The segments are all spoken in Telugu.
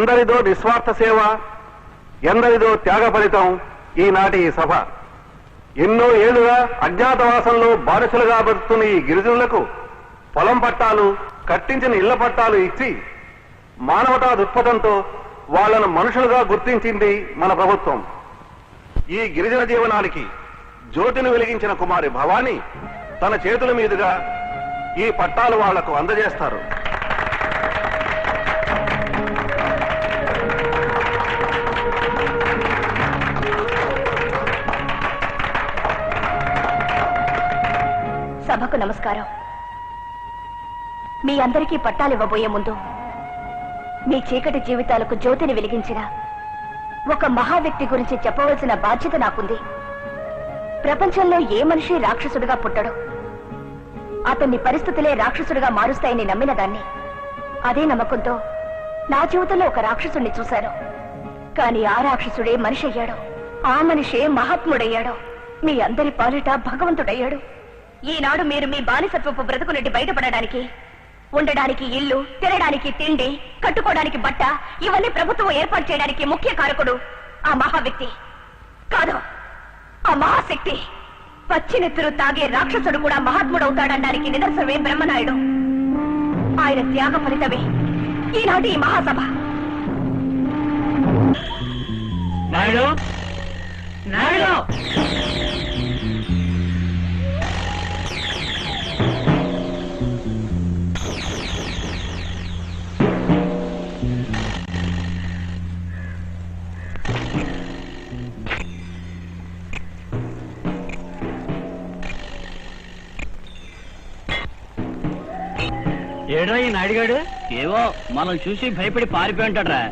ఎందరిదో నిస్వార్థ సేవ, ఎందరిదో త్యాగ ఫలితం ఈనాటి ఈ సభ. ఎన్నో ఏళ్లుగా అజ్ఞాతవాసంలో బానిసలుగా బతుకుతున్న ఈ గిరిజనులకు పొలం పట్టాలు, కట్టించిన ఇళ్ల పట్టాలు ఇచ్చి మానవతా దృక్పథంతో వాళ్లను మనుషులుగా గుర్తించింది మన ప్రభుత్వం. ఈ గిరిజన జీవనానికి జ్యోతిని వెలిగించిన కుమారి భవానీ తన చేతుల మీదుగా ఈ పట్టాలు వాళ్లకు అందజేస్తారు. సభకు నమస్కారం. మీ అందరికీ పట్టాలు ఇవ్వబోయే ముందు మీ చీకటి జీవితాలకు జ్యోతిని వెలిగించిన ఒక మహా వ్యక్తి గురించి చెప్పవలసిన బాధ్యత నాకుంది. ప్రపంచంలో ఏ మనిషి రాక్షసుడిగా పుట్టడు. అతన్ని పరిస్థితులే రాక్షసుడిగా మారుస్తాయని నమ్మిన దాన్ని. అదే నమ్మకంతో నా జీవితంలో ఒక రాక్షసుడిని చూశాను. కానీ ఆ రాక్షసుడే మనిషి అయ్యాడు. ఆ మనిషే మహాత్ముడయ్యాడు. మీ అందరి పాలిట భగవంతుడయ్యాడు. ఈనాడు మీరు మీ బానిసత్వపు బ్రతుకు నుండి బయటపడడానికి, ఉండడానికి ఇల్లు, తినడానికి తిండి, కట్టుకోవడానికి బట్ట, ఇవన్నీ ప్రభుత్వం ఏర్పాటు చేయడానికి ముఖ్య కారకుడు ఆ మహా వ్యక్తి కాదు, ఆ మహాశక్తి. పచ్చినెత్తురు తాగే రాక్షసుడు కూడా మహాత్ముడవుతాడనడానికి నిదర్శనమే బ్రహ్మనాయుడు. ఆయన త్యాగ ఫలితమే ఈనాటి ఈ మహాసభ. నాయుడు, నాయుడు, ఏడో ఈ నాయుడుగాడు ఏవో మనం చూసి భయపడి పారిపోయి ఉంటాడ్రా.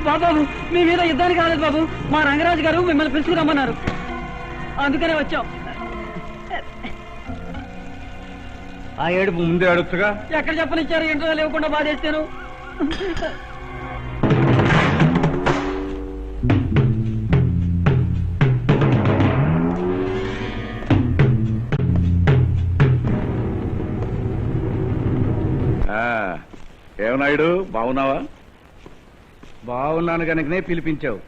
బాబు, మీ మీద యుద్ధానికి రాలేదు బాబు. మా రంగరాజు గారు మిమ్మల్ని పిలుచుకురమ్మన్నారు, అందుకనే వచ్చాం. ఆ ఏడుపు ముందే అడుగుతుగా. ఎక్కడ చెప్పనిచ్చారు? ఇంటర్వ్యూ లేకుండా బాధేస్తాను. ఏమన్నాయుడు, బాగున్నావా? బాగున్నాను కనుకనే పిలిపించావు.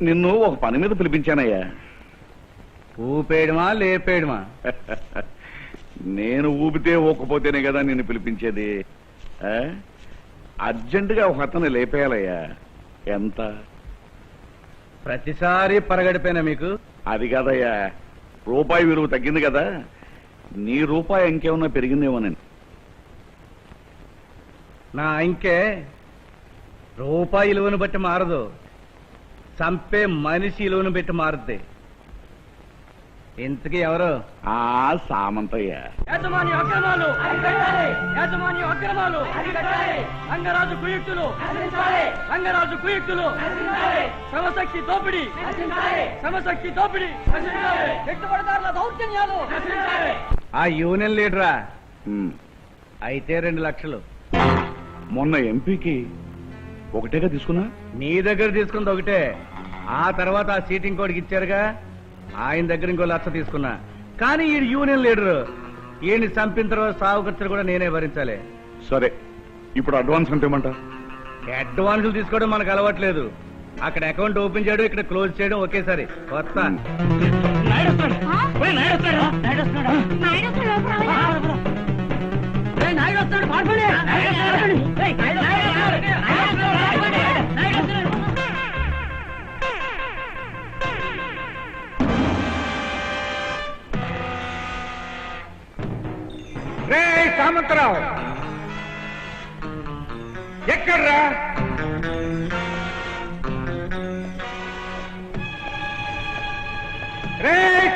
నిన్ను ఒక పని మీద పిలిపించానయ్యా. ఊపేయడమా లేపేయడమా? నేను ఊపితే ఊకపోతేనే కదా నిన్ను పిలిపించేది. అర్జెంటుగా ఒక అతను లేపేయాలయ్యా. ఎంత? ప్రతిసారి పరగడిపోయినా మీకు? అది కాదయ్యా, రూపాయి విలువ తగ్గింది కదా, నీ రూపాయి ఇంకేమన్నా పెరిగిందేమోనని. నా ఇంకే రూపాయి విలువను బట్టి మారదు, చంపే మనిషి విలువను బట్టి మారుద్ది. ఇంతకీ ఎవరు? ఆ సామంతయ్య. యాజమాన్య అక్రమాలు అరికట్టాలి, యాజమాన్య అక్రమాలు అరికట్టాలి, రంగరాజు కుయుక్తులు నశించాలి, రంగరాజు కుయుక్తులు నశించాలి, శ్రమశక్తి దోపిడీ నశించాలి, శ్రమశక్తి దోపిడీ నశించాలి, పెట్టుబడిదారుల దౌర్జన్యాలు నశించాలి. ఆ యూనియన్ లీడరా? అయితే 2 లక్షలు. మొన్న ఎంపీకి ఒకటేగా తీసుకున్నా? నీ దగ్గర తీసుకుంది ఒకటే, ఆ తర్వాత ఆ సీటింగ్ కోడ్కి ఇచ్చారుగా, ఆయన దగ్గర ఇంకో 1 లక్ష తీసుకున్నా. కానీ ఈ యూనియన్ లీడరు, ఈయన్ని చంపిన తర్వాత సాగు ఖర్చులు కూడా నేనే భరించాలి. సరే, ఇప్పుడు అడ్వాన్స్ అంటే ఏమంటా? అడ్వాన్సులు తీసుకోవడం మనకు అలవాట్లేదు. అక్కడ అకౌంట్ ఓపెన్ చేయడం, ఇక్కడ క్లోజ్ చేయడం ఒకేసారి. వస్తా. సామంతరావు ఎక్కడ్రా?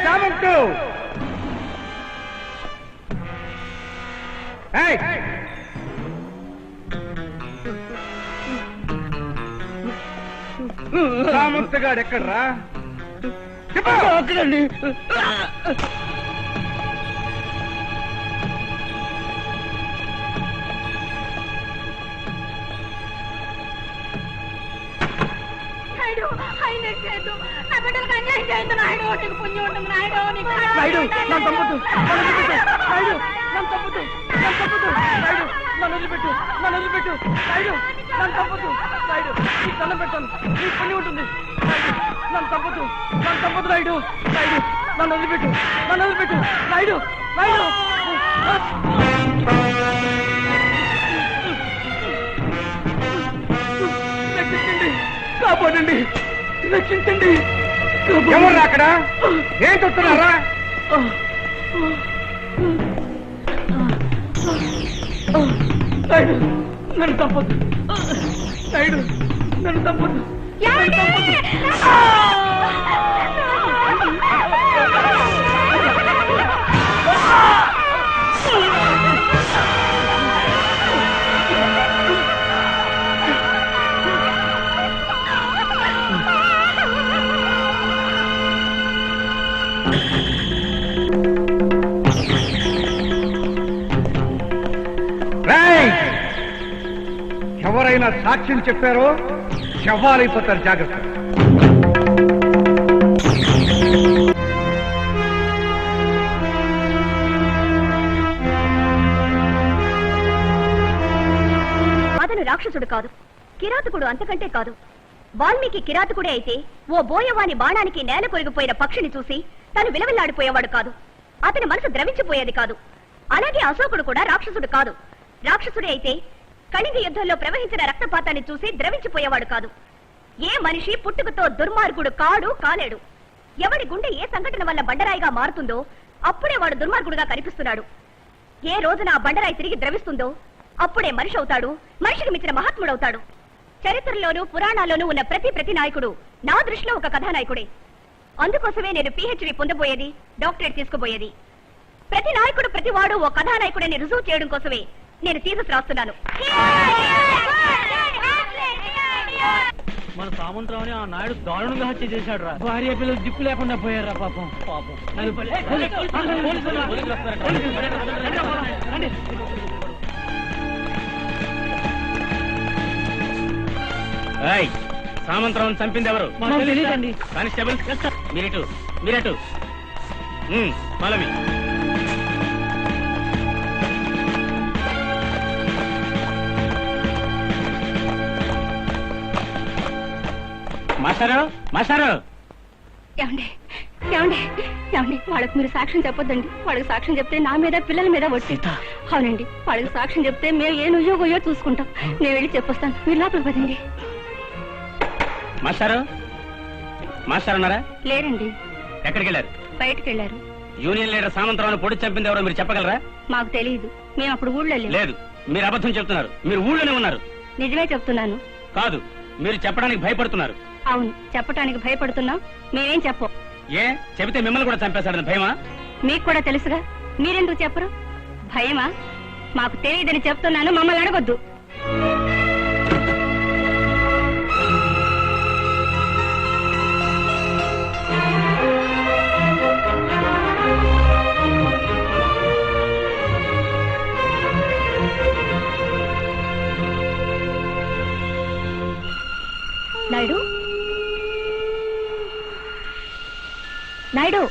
సామంతు సామంతగాడు ఎక్కడ్రా అక్కడండి. నాయుడు నన్ను చంపొద్దు. నన్ను వదిలిపెట్టు. నాయుడు నన్ను చంపొద్దు. నన్ను చంపొద్దు. నాయుడు నన్ను వదిలిపెట్టు. నన్ను వదిలిపెట్టు. నాయుడు నన్ను చంపొద్దు. నాయుడు నీకు దండం పెడతాను. నీకు పుణ్యం ఉంటుంది. నాయుడు నన్ను చంపొద్దు. నన్ను చంపొద్దు. నాయుడు నాయుడు నన్ను వదిలిపెట్టు. నన్ను వదిలిపెట్టు. నాయుడు నాయుడు రక్షించండి. కాపాడండి. రక్షించండి. ఎవరు అక్కడ ఏం చూస్తున్నారా నాయుడు నన్ను తప్పదు. నాయుడు నన్ను తప్పదు. ఎవరైనా సాక్ష్యం చెప్పారో శవాలైపోతారు. జాగ్రత్త. అతను రాక్షసుడు కాదు, కిరాతకుడు అంతకంటే కాదు. వాల్మీకి కిరాతకుడే అయితే ఓ బోయవాని బాణానికి నేల కొరిగిపోయిన పక్షిని చూసి తను విలవిల్లాడిపోయేవాడు కాదు. అతని మనసు ద్రవించిపోయేది కాదు. అలాగే అశోకుడు కూడా రాక్షసుడు కాదు. రాక్షసుడే అయితే కళింగ యుద్ధంలో ప్రవహించిన రక్తపాతాన్ని చూసి ద్రవించిపోయేవాడు కాదు. ఏ మనిషి పుట్టుకతో దుర్మార్గుడు కాడు, కాలేడు. ఎవడి గుండె ఏ సంఘటన వల్ల బండరాయిగా మారుతుందో అప్పుడే వాడు దుర్మార్గుడుగా కనిపిస్తున్నాడు. ఏ రోజున ఆ బండరాయి తిరిగి ద్రవిస్తుందో అప్పుడే మనిషి అవుతాడు, మనిషికి మించిన మహాత్ముడవుతాడు. చరిత్రలోనూ పురాణాల్లోనూ ఉన్న ప్రతి నాయకుడు నా దృష్టిలో ఒక కథానాయకుడే. అందుకోసమే నేను PhD పొందబోయేది, డాక్టరేట్ తీసుకోబోయేది. ప్రతి నాయకుడు ప్రతివాడు ఓ కథానాయకుడని రుజువు చేయడం కోసమే నేను థీసిస్ రాస్తున్నాను. మన సామంతరావుని ఆ నాయుడు దారుణంగా హత్య చేశాడు రా. భార్య పిల్లలు దిక్కు లేకుండా పోయారా పాపం. పాపం సామంతరావు చంపింది ఎవరు? తెలియదండి. కానిస్టేబుల్ మీరటు ఫాలో మీ. మాస్టారు ఏమండి ఏమండి ఏమండి, వాళ్ళకి మీరు సాక్ష్యం చెప్పొద్దండి. వాళ్ళకి సాక్ష్యం చెప్తే నా మీద పిల్లల మీద వచ్చి. అవునండి, వాళ్ళకి సాక్ష్యం చెప్తే మేము ఏ నుయ్యో గొయ్యో చూసుకుంటాం. నేను వెళ్ళి చెప్పొస్తాను, మీరు లోపలికి పదండి. మాస్టర్ ఉన్నారా? లేరండి. ఎక్కడికి వెళ్ళారు? బయటకు వెళ్ళారు. యూనియన్ లీడర్ సామంతరావుని పొడి చంపింది ఎవరో మీరు చెప్పగలరా? మాకు తెలియదు, మేము అప్పుడు ఊళ్ళో లేదు. మీరు అబద్ధం చెప్తున్నారు. మీరు ఊళ్ళోనే ఉన్నారు. నిజమే చెప్తున్నాను. కాదు, మీరు చెప్పడానికి భయపడుతున్నారు. అవును, చెప్పటానికి భయపడుతున్నాం. మేమేం చెప్పం. ఏ చెబితే మిమ్మల్ని కూడా చంపేశాడని భయమా? మీకు కూడా తెలుసుగా, మీరెందుకు చెప్పరు? భయమా? మాకు తెలియదని చెప్తున్నాను, మమ్మల్ని అడగొద్దు. నాయుడు, నాయుడు,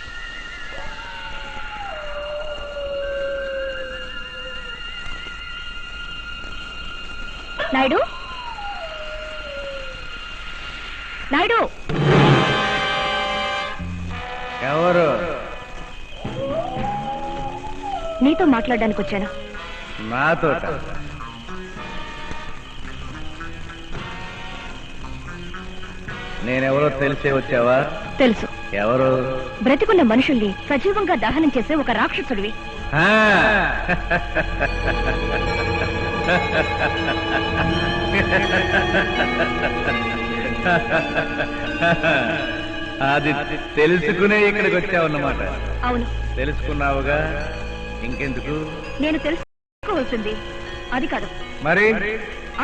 నాయుడు, నాయుడు. ఎవరు? నీతో మాట్లాడడానికి వచ్చాను. నాతో? నేనెవరో తెలిసే వచ్చావా? తెలుసు. ఎవరు? బ్రతికున్న మనుషుల్ని సజీవంగా దహనం చేసే ఒక రాక్షసుడివి. అది తెలుసుకునే ఇక్కడికి వచ్చావన్నమాట. అవును, తెలుసుకున్నావుగా, ఇంకెందుకు? నేను తెలుసుకోవాల్సింది అది కాదు. మరి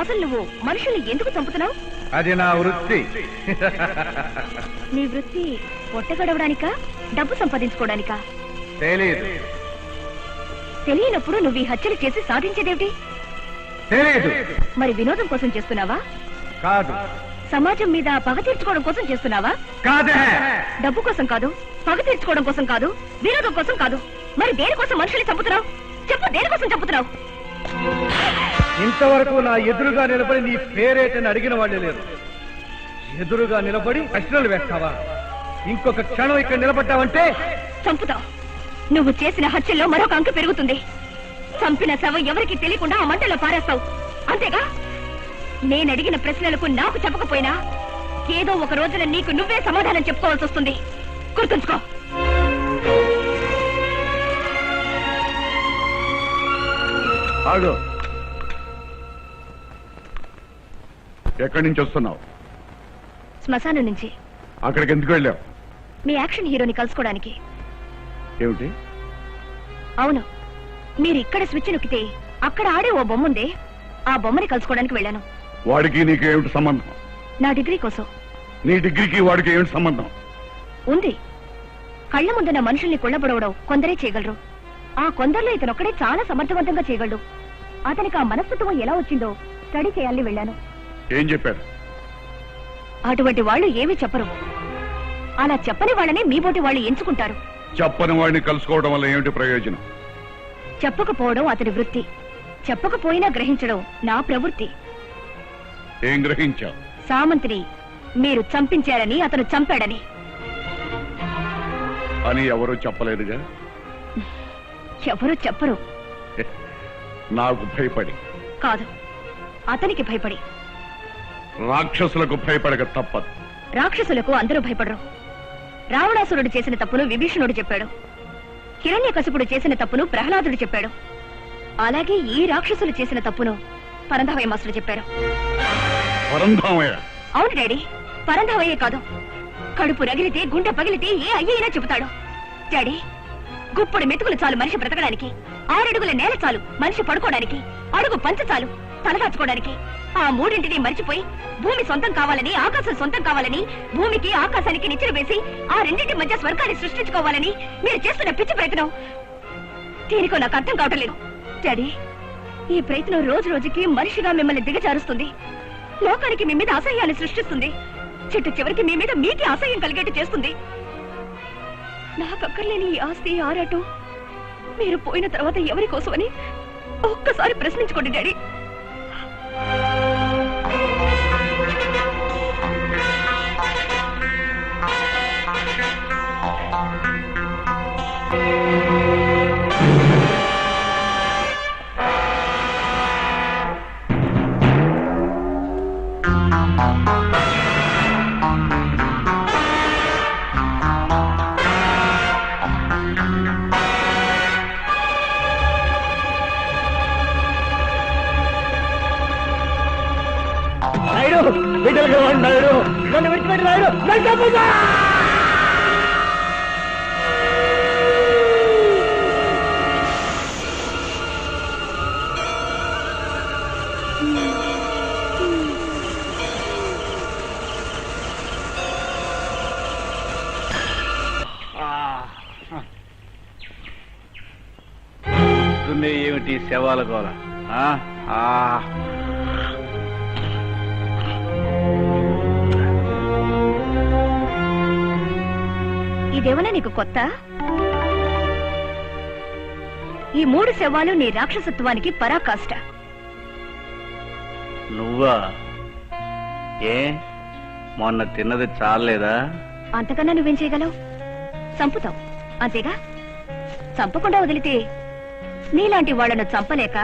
అసలు నువ్వు మనుషుల్ని ఎందుకు చంపుతున్నావు? అది నా వృత్తి. నీ వృత్తి పొట్టగడవడానికా, డబ్బు సంపాదించుకోవడానికా? తెలీదు. తెలియనప్పుడు నువ్వు ఈ హత్యలు చేసి సాధించేదేమిటి? తెలీదు. మరి వినోదం కోసం చేస్తున్నావా? కాదు. సమాజం మీద పగ తీర్చుకోవడం కోసం చేస్తున్నావా? కాదే. డబ్బు కోసం కాదు, పగ తీర్చుకోవడం కోసం కాదు, వినోదం కోసం కాదు. మరి దేనికోసం మనుషుల్ని చంపుతున్నావు? చెప్పు, దేనికోసం చంపుతున్నావు? ఇంతవరకు నా ఎదురుగా నిలబడి నీ పేరేటని అడిగిన వాళ్ళే లేరు. ఎదురుగా నిలబడి ప్రశ్నలు వేస్తావా? ఇంకొక క్షణం ఇక్కడ నిలబడ్డావంటే చంపుతావు. నువ్వు చేసిన హత్యల్లో మరొక అంక పెరుగుతుంది. చంపిన శవం ఎవరికి తెలియకుండా ఆ మంటలో పారేస్తావు, అంతేగా? నేనడిగిన ప్రశ్నలకు నాకు చెప్పకపోయినా ఏదో ఒక రోజున నీకు నువ్వే సమాధానం చెప్పుకోవాల్సి వస్తుంది. గుర్తుంచుకో. ఆగు. ఎక్కడి నుంచి వస్తున్నావు? శ్మశానం నుంచి. అక్కడికి ఎందుకు వెళ్ళావు? మీ యాక్షన్ హీరోని కలుసుకోవడానికి. ఏమిటి? అవును, మీరు ఇక్కడ స్విచ్ నొక్కితే అక్కడ ఆడే ఓ బొమ్మ ఉందే, ఆ బొమ్మని కలుసుకోవడానికి వెళ్ళాను. వాడికి నీకు ఏమిటి సంబంధం? నా డిగ్రీ కోసం. నీ డిగ్రీకి వాడికి ఏమిటి సంబంధం? ఉంది. కళ్ల ముందున్న మనుషుల్ని కొల్లబడవడం కొందరే చేయగలరు. ఆ కొందరిలో ఇతనొక్కడే చాలా సమర్థవంతంగా చేయగలడు. అతనికి ఆ మనస్తత్వం ఎలా వచ్చిందో స్టడీ చేయాలని వెళ్ళాను. ఏం చెప్పారు? అటువంటి వాళ్ళు ఏమీ చెప్పరు. అలా చెప్పని వాళ్ళనే మీ బోటి వాళ్ళు ఎంచుకుంటారు. చెప్పని వాడిని కలుసుకోవడం వల్ల ఏమిటి ప్రయోజనం? చెప్పకపోవడం అతని వృత్తి, చెప్పకపోయినా గ్రహించడం నా ప్రవృత్తి. ఏం గ్రహించావు? సామంతిని మీరు చంపించారని, అతను చంపాడని. అని ఎవరూ చెప్పలేదుగా. ఎవరు చెప్పరు. నాకు భయపడి కాదు, అతనికి భయపడి. రాక్షసులకు భయపడక తప్పదు. రాక్షసులకు అందరూ భయపడరు. రావణాసురుడు చేసిన తప్పును విభీషణుడు చెప్పాడు. హిరణ్యకశిపుడు చేసిన తప్పును ప్రహ్లాదుడు చెప్పాడు. అలాగే ఈ రాక్షసులు చేసిన తప్పును పరంధావయ్య మాస్టర్ చెప్పారు. పరంధామయ్య? అవును డాడీ, పరంధావయ్యే కాదు, కడుపు రగిలితే, గుండె పగిలితే ఏ అయ్యైనా చెబుతాడు. డాడీ, గుప్పుడు మెతుకులు చాలు మనిషి బ్రతకడానికి, 6 అడుగుల నేల చాలు మనిషి పడుకోవడానికి, అడుగు పంచ చాలు తలదాచుకోవడానికి. ఆ మూడింటిని మరిచిపోయి భూమి సొంతం కావాలని, ఆకాశం సొంతం కావాలని, భూమికి ఆకాశానికి నిచ్చెన వేసి ఆ రెండింటి మధ్య స్వర్గాన్ని సృష్టించుకోవాలని మీరు చేస్తున్న పిచ్చి ప్రయత్నం దీనికో నాకు అర్థం కావటం లేదు. డాడీ, ఈ ప్రయత్నం రోజు రోజుకి మనిషిగా మిమ్మల్ని దిగజారుస్తుంది. లోకానికి మీ మీద అసహ్యాన్ని సృష్టిస్తుంది. చిట్టు చివరికి మీ మీద మీకే అసహ్యం కలిగేట్టు చేస్తుంది. నాకక్కర్లేని ఈ ఆస్తి, ఆరాటం మీరు పోయిన తర్వాత ఎవరి కోసమని ఒక్కసారి ప్రశ్నించుకోండి డాడీ. నన్ను విడిచిపెట్టి రాయుడు, నన్ను చంపుతా! ఏమిటి శవాల గోల? ఇదేమన్నా నీకు కొత్త? ఈ 3 శవాలు నీ రాక్షసత్వానికి పరాకాష్ట. నువ్వా? ఏ మొన్న తిన్నది చాలేదా? అంతకన్నా నువ్వేం చేయగలవు? చంపుతావు, అంతేగా? చంపకుండా వదిలితే నీలాంటి వాళ్లను చంపలేక,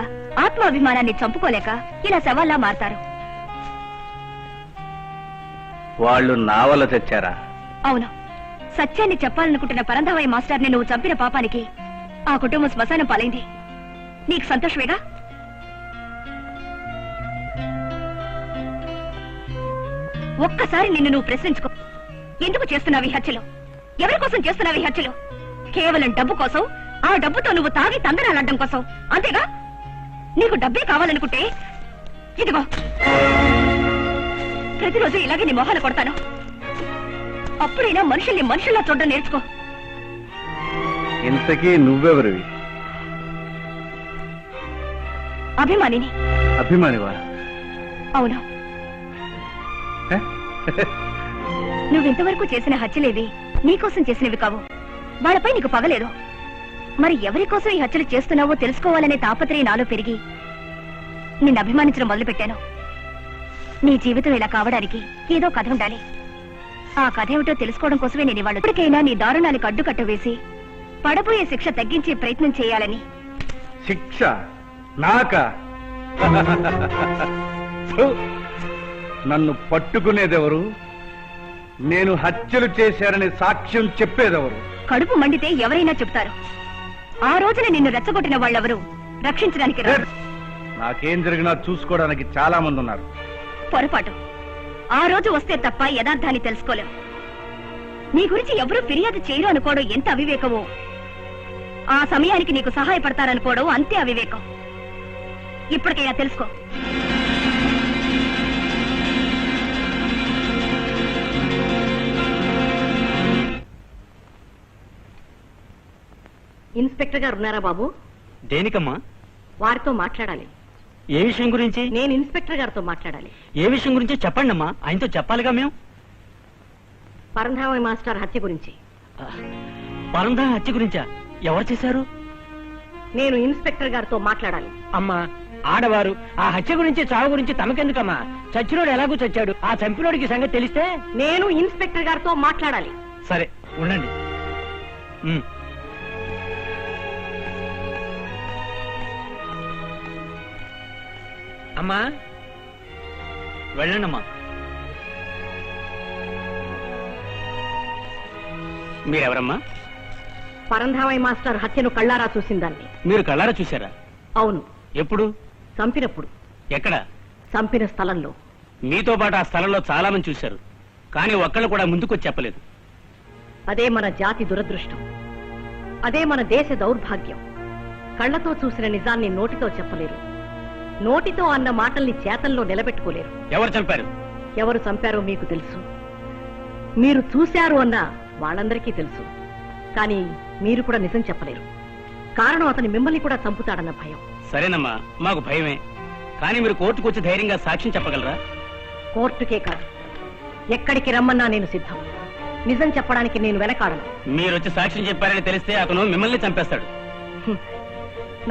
ఆత్మాభిమానాన్ని చంపుకోలేక ఇలా శవాల్లా మారతారు. వాళ్ళు నా వల్ల చచ్చారా? అవును, సత్యాన్ని చెప్పాలనుకుంటున్న పరంధావయ్య మాస్టర్ని నువ్వు చంపిన పాపానికి ఆ కుటుంబం శ్మశానం పాలైంది. నీకు సంతోషమేగా? ఒక్కసారి నిన్ను నువ్వు ప్రశ్నించుకో. ఎందుకు చేస్తున్నావు ఈ హత్యలు? ఎవరి కోసం చేస్తున్నావు ఈ హత్యలు? కేవలం డబ్బు కోసం, ఆ డబ్బుతో నువ్వు తాగి తందనాలడ్డం కోసం, అంతేగా? నీకు డబ్బే కావాలనుకుంటే ఇదిగో, ప్రతిరోజు ఇలాగే నీ మొహాలు కొడతాను. అప్పుడైనా మనుషుల్ని మనుషుల్లా చూడడం నేర్చుకో. ఇంతకీ నువ్వెవరివి? అభిమానిని. అభిమానివా? అవును. నువ్వింతవరకు చేసిన హత్యలేవి నీకోసం చేసినవి కావు. వాళ్ళపై నీకు పగలేదు. మరి ఎవరి కోసం ఈ హత్యలు చేస్తున్నావో తెలుసుకోవాలనే తాపత్రయం నాలో పెరిగి నిన్ను అభిమానించడం మొదలుపెట్టాను. నీ జీవితం ఇలా కావడానికి ఏదో కథ ఉండాలి. ఆ కథ ఏమిటో తెలుసుకోవడం కోసమే నేను ఇవాళ ఇప్పటికైనా నీ దారుణానికి అడ్డుకట్ట వేసి పడబోయే శిక్ష తగ్గించే ప్రయత్నం చేయాలని. శిక్ష నాకా? నన్ను పట్టుకునేదెవరు? నేను హత్యలు చేశారని సాక్ష్యం చెప్పేదెవరు? కడుపు మండితే ఎవరైనా చెప్తారు. ఆ రోజున నిన్ను రెచ్చగొట్టిన వాళ్ళెవరు రక్షించడానికి రారు. నాకేం జరిగినా చూసుకోవడానికి చాలా మంది ఉన్నారు. పొరపాటు. ఆ రోజు వస్తే తప్ప యథార్థాన్ని తెలుసుకోలేం. నీ గురించి ఎవరూ ఫిర్యాదు చేయరు అనుకోవడం ఎంత అవివేకమో, ఆ సమయానికి నీకు సహాయపడతారనుకోవడం అంతే అవివేకం. ఇప్పటికైనా తెలుసుకో. ఇన్స్పెక్టర్ గారు ఉన్నారా బాబు? దేనికమ్మా? వారితో మాట్లాడాలి. ఏ విషయం గురించి? నేను ఇన్స్పెక్టర్ గారితో మాట్లాడాలి. ఏ విషయం గురించి చెప్పండి అమ్మా, ఆయనతో చెప్పాలిగా మేము. పరంధామయ్య మాస్టర్ హత్య గురించి. పరందా హత్య గురించా? ఎవరు చేశారు? నేను ఇన్స్పెక్టర్ గారితో మాట్లాడాలి. అమ్మా, ఆడవారు ఆ హత్య గురించి చావు గురించి తమకెందుకమ్మా? చచ్చినోడు ఎలాగూ చచ్చాడు. ఆ చంపినోడికి సంగతి తెలిస్తే నేను ఇన్స్పెక్టర్ గారితో మాట్లాడాలి. సరే ఉండండి. అమ్మా వెళ్ళండి అమ్మా. మీరెవరమ్మా? పరంధామయ్య మాస్టర్ హత్యను కళ్ళారా చూసిందాన్ని. మీరు కళ్ళారా చూశారా? అవును. ఎప్పుడు? చంపినప్పుడు. ఎక్కడ? చంపిన స్థలంలో. మీతో పాటు ఆ స్థలంలో చాలా మంది చూశారు, కానీ ఒక్కళ్ళు కూడా ముందుకొచ్చి చెప్పలేదు. అదే మన జాతి దురదృష్టం. అదే మన దేశ దౌర్భాగ్యం. కళ్ళతో చూసిన నిజాన్ని నోటితో చెప్పలేరు. నోటితో అన్న మాటల్ని చేతల్లో నిలబెట్టుకోలేరు. ఎవరు చంపారు? ఎవరు చంపారో మీకు తెలుసు. మీరు చూశారు అన్న వాళ్ళందరికీ తెలుసు. కానీ మీరు కూడా నిజం చెప్పలేరు. కారణం అతని మిమ్మల్ని కూడా చంపుతాడన్న భయం. సరేనమ్మా, మాకు భయమే. కానీ మీరు కోర్టుకు వచ్చి ధైర్యంగా సాక్ష్యం చెప్పగలరా? కోర్టుకే కాదు, ఎక్కడికి రమ్మన్నా నేను సిద్ధం. నిజం చెప్పడానికి నేను వెనకాడను. మీరొచ్చి సాక్ష్యం చెప్పారని తెలిస్తే అతను మిమ్మల్ని చంపేస్తాడు.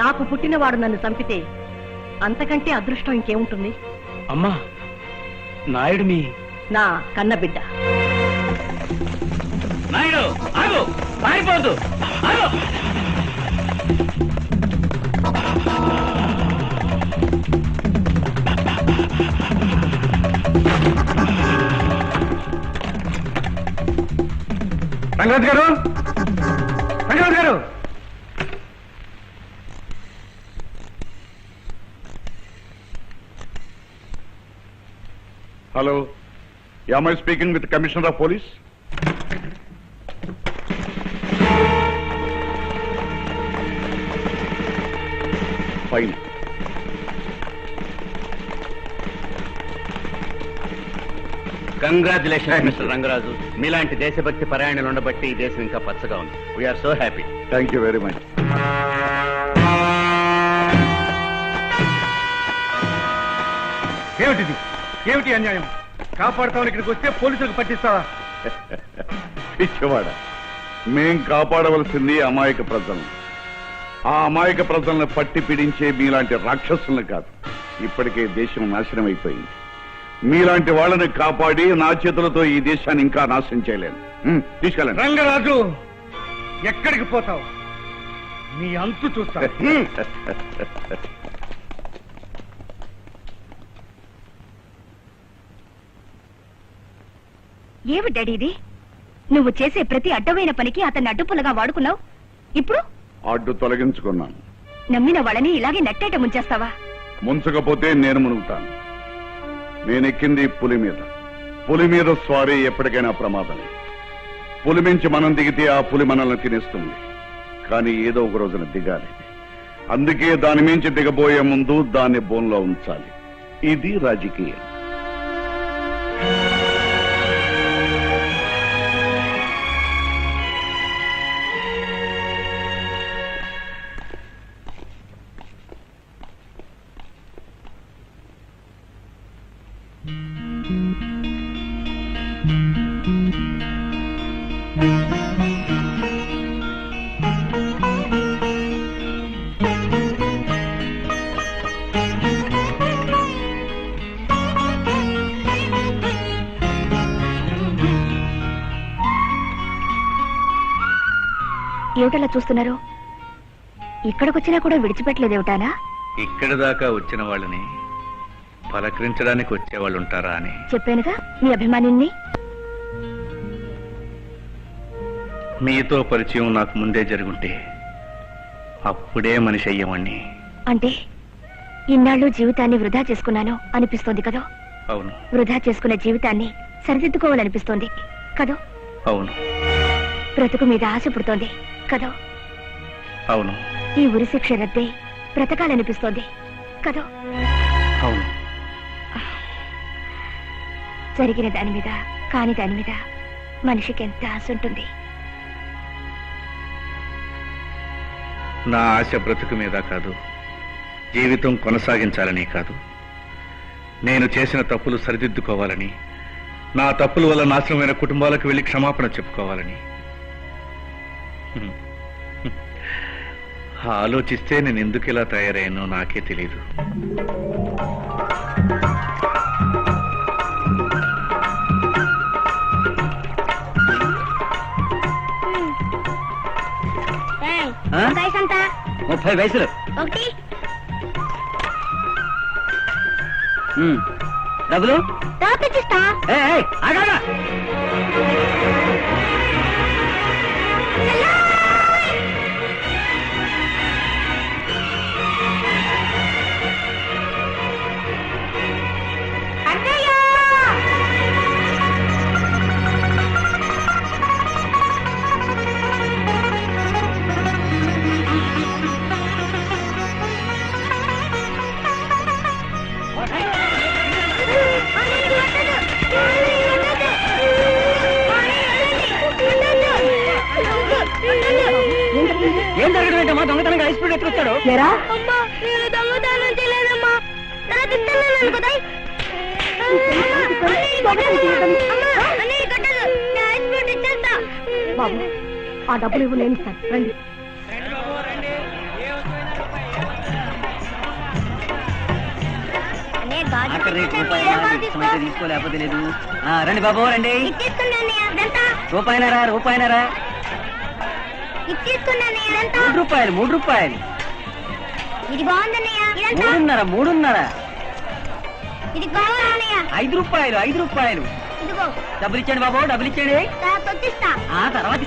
నాకు పుట్టినవాడు నన్ను చంపితే అంతకంటే అదృష్టం ఇంకేముంటుంది? అమ్మా, నాయుడు మీ నా కన్నబిడ్డ. నాయుడు ఆగు, పారిపోవద్దు, ఆగు. రంగరాజు గారు, రంగరాజు గారు! Hello, am I speaking with the Commissioner of Police? Fine. Congratulation mister Rangaraju. మీలాంటి దేశభక్తి పరాయణలు ఉండబట్టి ఈ దేశం ఇంకా పచ్చగా ఉంది. We're so happy. Thank you very much. ఏమిటిది? ఏమిటి అన్యాయం? కాపాడుతామని ఇక్కడికి వస్తే పోలీసులకు పట్టిస్తావా? పిచ్చివాడ, మేం కాపాడవలసింది అమాయక ప్రజలను. ఆ అమాయక ప్రజలను పట్టి పీడించే మీలాంటి రాక్షసులను కాదు. ఇప్పటికే దేశం నాశనం అయిపోయింది. మీలాంటి వాళ్ళని కాపాడి నా చేతులతో ఈ దేశాన్ని ఇంకా నాశనం చేయలేను. తీసుకెళ్ళండి. రంగరాజు, ఎక్కడికి పోతావు? నీ అంతు చూస్తా. ఏమి డాడీ ఇది? నువ్వు చేసే ప్రతి అడ్డమైన పనికి అతన్ని అడ్డుపుల్లగా వాడుకున్నావు. ఇప్పుడు అడ్డు తొలగించుకున్నాను. నమ్మిన వాళ్ళని ఇలాగే నెట్టేట ముంచేస్తావా? ముంచకపోతే నేను మునుగుతాను. నేనెక్కింది పులి మీద. పులి మీద స్వారీ ఎప్పటికైనా ప్రమాదమే. పులి మించి మనం దిగితే ఆ పులి మనల్ని తినేస్తుంది. కానీ ఏదో ఒక రోజున దిగాలి. అందుకే దాని మించి దిగబోయే ముందు దాన్ని బోన్లో ఉంచాలి. ఇది రాజకీయం. ఏమిటలా చూస్తున్నారు? ఇక్కడికొచ్చినా కూడా విడిచిపెట్టలేదేమిటానా? ఇక్కడి దాకా వచ్చిన వాళ్ళని పలకరించడానికి వచ్చేవాళ్ళు ఉంటారా అని. చెప్పానుగా మీ అభిమానిని. మీతో పరిచయం నాకు ముందే జరుగుంటే అప్పుడే మనిషి అయ్యేవాణ్ణి. అంటే ఇన్నాళ్ళు జీవితాన్ని వృధా చేసుకున్నాను అనిపిస్తోంది కదో? అవును. వృధా చేసుకున్న జీవితాన్ని సరిదిద్దుకోవాలనిపిస్తోంది కదో? అవును. బ్రతుకు మీద ఆశ పుడుతోంది కదో? అవును. ఈ ఉరి శిక్ష రద్దే బ్రతకాలనిపిస్తోంది కదో? అవును. జరిగిన దాని మీద కాని దాని మీద మనిషికి ఎంత ఆశ ఉంటుంది. నా ఆశ బ్రతుకు మీద కాదు, జీవితం కొనసాగించాలని కాదు. నేను చేసిన తప్పులు సరిదిద్దుకోవాలని, నా తప్పుల వల్ల నాశనమైన కుటుంబాలకు వెళ్లి క్షమాపణ చెప్పుకోవాలని. ఆలోచిస్తే నేను ఎందుకు ఇలా తయారయ్యానో నాకే తెలియదు. వయసు ఎంత? 30 వయసులు. ఒకటి. డబ్బులు తర్వాత ఇచ్చిస్తా. ఆగా. ఏం జరగడం? దొంగతనంగా ఐస్ పీడ్ ఎత్తుకొచ్చాడు. దొంగతనం చేయలేదమ్మా. బాబు ఆ డబ్బులు ఇవ్వు, నేను ఇస్తాను. రండి. తీసుకోలేకపోతే లేదు. రండి బాబు రండి. రూపాయినరా? రూపాయినరా? 3 రూపాయలు. 3 రూపాయలు. ఇది బాగుందన్నయ్య. 3.5. ఇది కావాలన్నయ్య. 5 రూపాయలు. 5 రూపాయలు. ఇదిగో డబ్బులు ఇచ్చండి బాబు, డబ్బులు ఇచ్చండి. తొక్కిస్తా. తర్వాత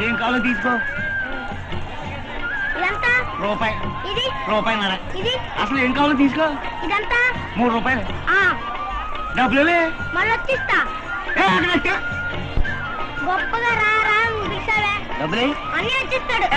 ఏం కావాలో తీసుకో. ఇదంతా రూపాయి. ఇది రూపాయినర. ఇది అసలు ఏం కావాలో తీసుకో. ఇదంతా 3 రూపాయలు. డబ్బులు మళ్ళీ వచ్చిస్తా. గొప్పగా రారా పిలిచావే. డబ్బులు అన్నీ వచ్చిస్తాడు.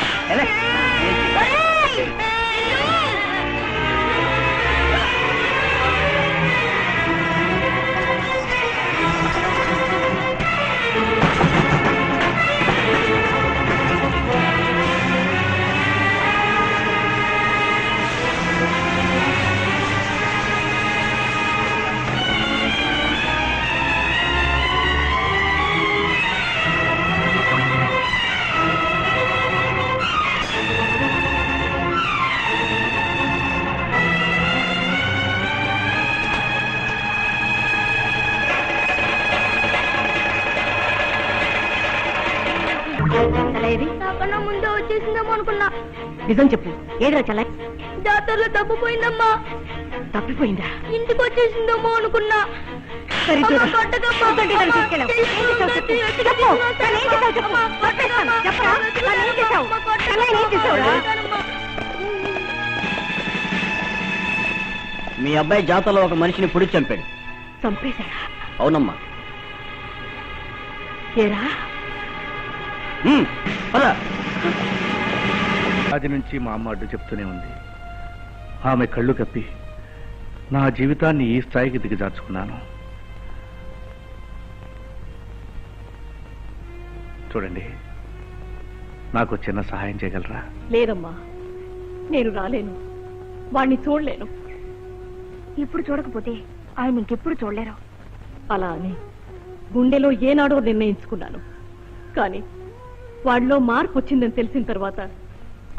నాకన్నా ముందే వచ్చేసిందేమో అనుకున్నా. నిజం చెప్పు, ఏదిరా చల్ల? జాతరలో తప్పిపోయిందమ్మా. తప్పిపోయిందా? ఇంటికి వచ్చేసిందేమో అనుకున్నా. మీ అబ్బాయి జాతరలో ఒక మనిషిని పొడి చంపాడు. చంపేశాడా? అవునమ్మా. ఏరా అది నుంచి మా అమ్మ అడ్డు చెప్తూనే ఉంది. ఆమె కళ్ళు కప్పి నా జీవితాన్ని ఈ స్థాయికి దిగజార్చుకున్నాను. చూడండి, నాకు చిన్న సహాయం చేయగలరా? లేదమ్మా, నేను రాలేను. వాణ్ణి చూడలేను. ఇప్పుడు చూడకపోతే ఆయన ఇంకెప్పుడు చూడలేరు. అలా అని గుండెలో ఏనాడో నిర్ణయించుకున్నాను. కానీ వాడిలో మార్పు వచ్చిందని తెలిసిన తర్వాత,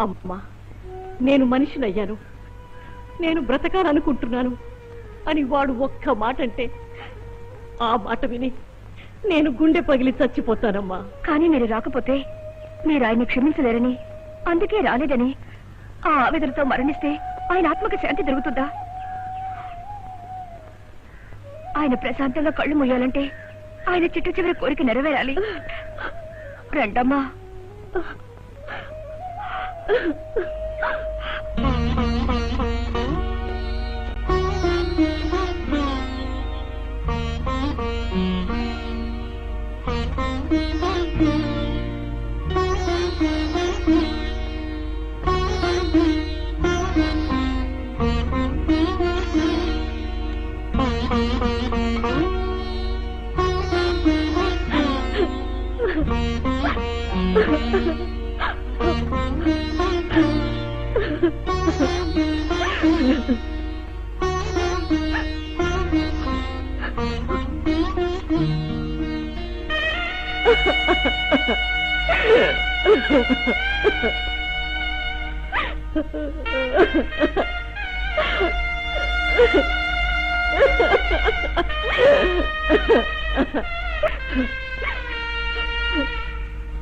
అమ్మా నేను మనిషినయ్యాను, నేను బ్రతకాలనుకుంటున్నాను అని వాడు ఒక్క మాట అంటే, ఆ మాట విని నేను గుండె పగిలి చచ్చిపోతానమ్మా. కానీ మీరు రాకపోతే మీరు ఆయన్ని క్షమించలేరని, అందుకే రాలేదని ఆ ఆవేదనతో మరణిస్తే ఆయన ఆత్మకు శాంతి దొరుకుతుందా? ఆయన ప్రశాంతంగా కళ్ళు మూయాలంటే ఆయన చిట్ట చివరి కోరిక నెరవేరాలి. రండమ్మా.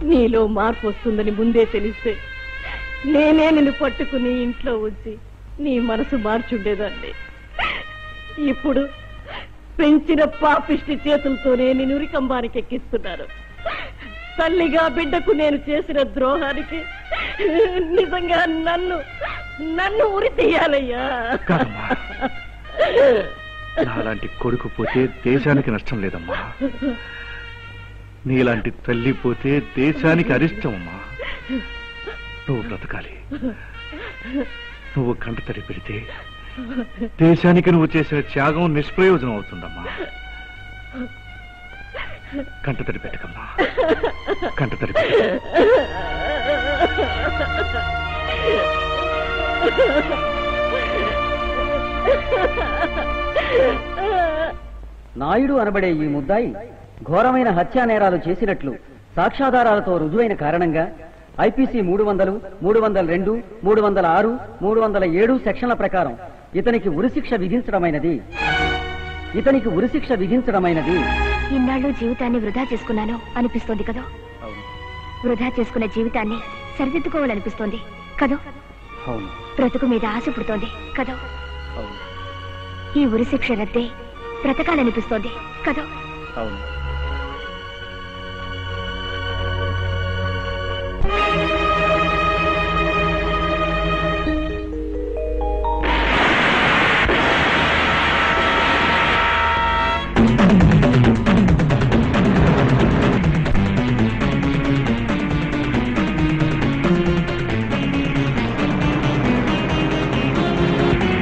నీలో మార్పు వస్తుందని ముందే తెలిస్తే నేనే నిన్ను పట్టుకుని ఇంట్లో ఉంచి నీ మనసు మార్చుండేదాన్ని. ఇప్పుడు పెంచిన పాపిష్టి చేతులతోనే నేను ఉరికంబానికి ఎక్కిస్తున్నాను. తల్లిగా బిడ్డకు నేను చేసిన ద్రోహానికి నిజంగా నన్ను ఉరి తీయాలయ్యా. నాలాంటి కొడుకు పోతే దేశానికి నష్టం లేదమ్మా. నీలాంటి తల్లి పోతే దేశానికి అరిష్టం అమ్మా. నువ్వు బ్రతకాలి. నువ్వు కంటతడి పెడితే దేశానికి నువ్వు చేసిన త్యాగం నిష్ప్రయోజనం అవుతుందమ్మా. కంటతడి పెట్టకమ్మా, కంటతడి పెట్ట. నాయుడు అనబడే ఈ ముద్దాయి ఘోరమైన హత్యా నేరాలు చేసినట్లు సాక్ష్యాధారాలతో రుజువైన కారణంగా ఐపీసీ 300, 302, 306, 307 సెక్షన్ల ప్రకారం ఇతనికి ఉరిశిక్ష విధించడమైనది. ఇన్నాళ్ళు జీవితాన్ని వృధా చేసుకున్నాను అనిపిస్తోంది కదా? వృధా చేసుకున్న జీవితాన్ని సరిదిద్దుకోవాలనిపిస్తోంది కదా? బ్రతుకు మీద ఆశ పుడుతోంది కదా? ఈ ఉరిశిక్ష రద్దే బ్రతకాలనిపిస్తోంది కదా?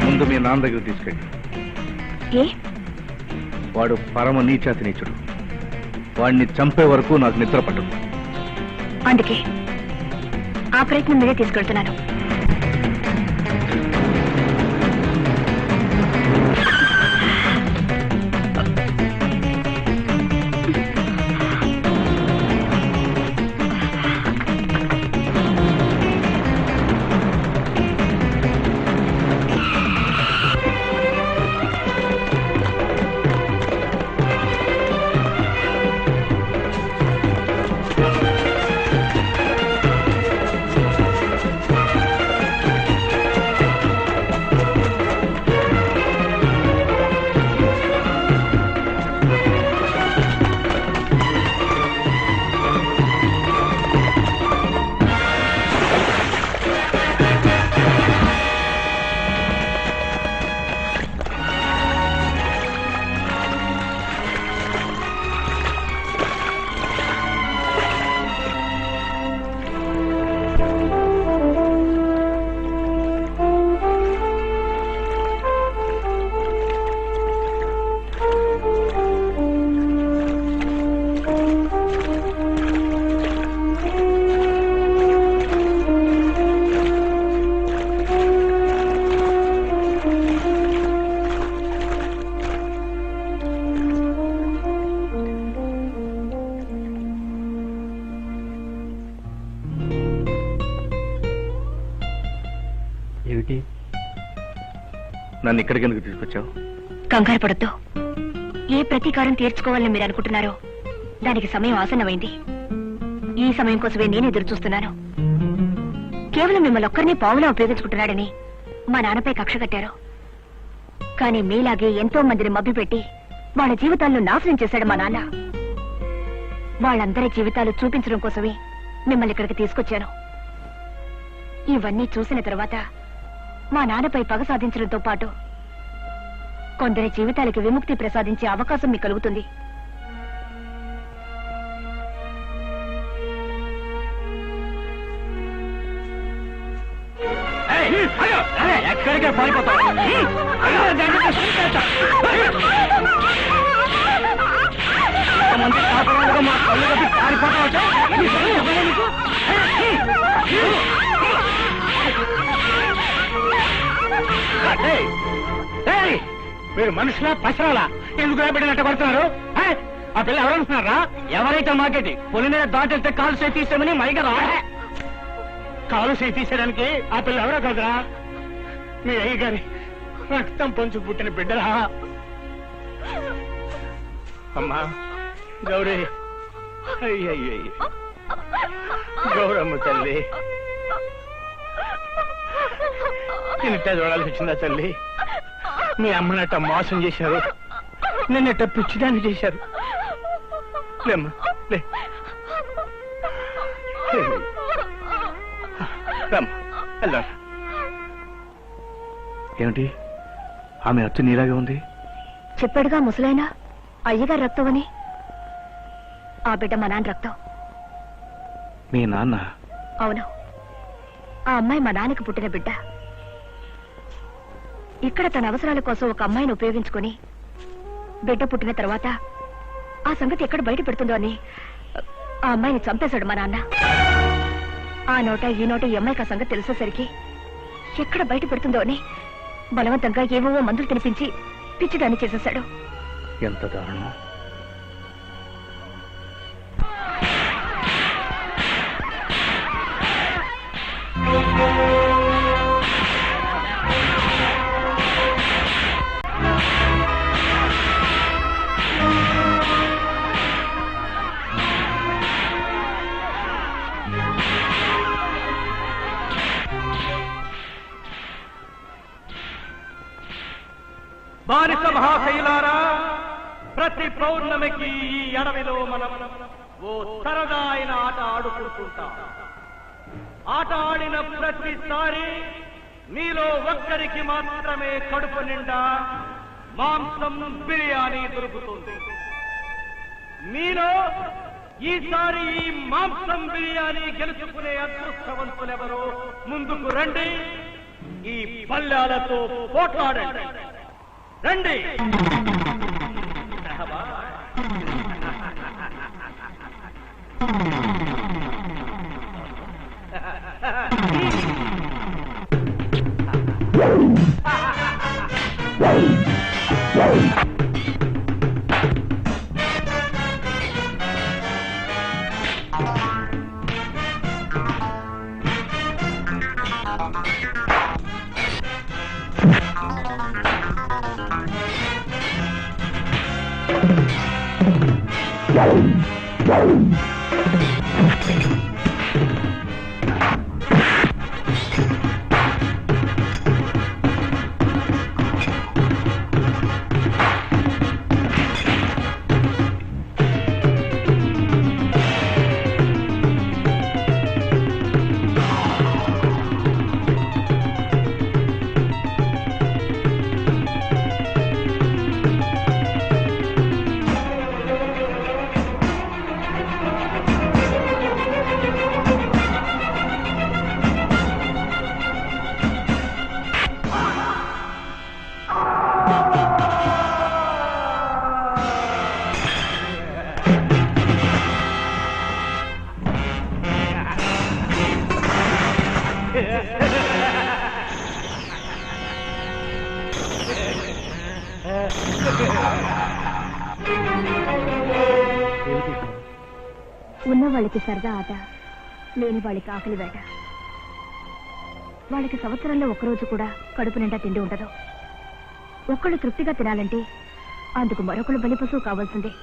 ముందు మీ నాన్న దగ్గర తీసుకెళ్ళి. ఏ? వాడు పరమ నీచాతి నీచుడు. వాడిని చంపే వరకు నాకు నిద్ర పట్టదు. అందుకే ఆ ప్రయత్నం మీదే తీసుకెళ్తున్నాను. ఎక్కడికి? నన్ను ఇక్కడికి ఎందుకు తీసుకొచ్చావు? కంగారు పడద్దు. ఏ ప్రతీకారం తీర్చుకోవాలని మీరు అనుకుంటున్నారో దానికి సమయం ఆసన్నమైంది. ఈ సమయం కోసమే నేను ఎదురు చూస్తున్నాను. కేవలం మిమ్మల్ని ఒక్కరిని పావులా ఉపయోగించుకుంటున్నాడని మా నాన్నపై కక్ష కట్టారు. కానీ మీలాగే ఎంతో మందిని మభ్యపెట్టి వాళ్ళ జీవితాలను నాశనం చేశాడు మా నాన్న. వాళ్ళందరి జీవితాలు చూపించడం కోసమే మిమ్మల్ని ఇక్కడికి తీసుకొచ్చాను. ఇవన్నీ చూసిన తర్వాత మా నాన్నపై పగ సాధించడంతో పాటు కొందరి జీవితాలకి విముక్తి ప్రసాదించే అవకాశం మీకు కలుగుతుంది. ఎక్కడికే పారిపోతావు? మా కళ్ళు కట్టి పారిపోతావు. మీరు మనుషులా పశువులా? ఎందుకు పెట్టినట్టు కొడుతున్నారు? ఆ పిల్ల ఎవరనుకున్నారా? ఎవరైతే మాకేటి పొలి మీద దాటెళ్తే కాలు చేయి తీసామని మైగరా? కాలు చేయి తీసేయడానికి ఆ పిల్ల ఎవరో కదరా? మీ అయ్య గారి రక్తం పంచు పుట్టిన బిడ్డరా. అమ్మా గౌరీ, అయ్యయ్య గౌరమ్మ తల్లి, తింట చూడాల్సి వచ్చిందా తల్లి? మీ అమ్మనట్ట మోసం చేశారు, నిన్నట్ట పిచ్చిదాన్ని చేశారు. లేమ్మా లే, రమ్మా. ఏమిటి ఆమె అచ్చు నీలాగే ఉంది? చెప్పాడుగా ముసలైనా అయ్యగారు రక్తం అని. ఆ బిడ్డ మా నాన్న రక్తం. మీ నాన్న? అవును, ఆ అమ్మాయి మా నాన్నకి పుట్టిన బిడ్డ. ఇక్కడ తన అవసరాల కోసం ఒక అమ్మాయిని ఉపయోగించుకుని బిడ్డ పుట్టిన తర్వాత ఆ సంగతి ఎక్కడ బయట పెడుతుందో అని ఆ అమ్మాయిని చంపేశాడు మా నాన్న. ఆ నోట ఈ నోట ఈ అమ్మాయికి ఆ సంగతి తెలిసేసరికి ఎక్కడ బయట పెడుతుందో అని బలవంతంగా ఏవేవో మందులు తినిపించి పిచ్చిదాన్ని చేసేశాడు. ఎంత దారుణం! బానిస మహాశైలారా, ప్రతి పౌర్ణమికి ఈ అడవిలో మనం ఓ సరదా అయిన ఆట ఆడుకుంటుంటాం. ఆట ఆడిన ప్రతిసారి మీలో ఒక్కరికి మాత్రమే కడుపు నిండా మాంసం బిర్యానీ దొరుకుతుంది. మీలో ఈసారి ఈ మాంసం బిర్యానీ గెలుచుకునే అదృష్టవంతులెవరో ముందుకు రండి. ఈ పళ్ళాలతో పోట్లాడండి. రండి. ఉన్న వాళ్ళకి సరదా ఆట, లేని వాళ్ళకి ఆకలి వేట. వాళ్ళకి సంవత్సరంలో ఒక్కరోజు కూడా కడుపు నిండా తిండి ఉండదు. ఒక్కళ్ళు తృప్తిగా తినాలంటే అందుకు మరొకళ్ళు బలిపశువు కావాల్సిందే.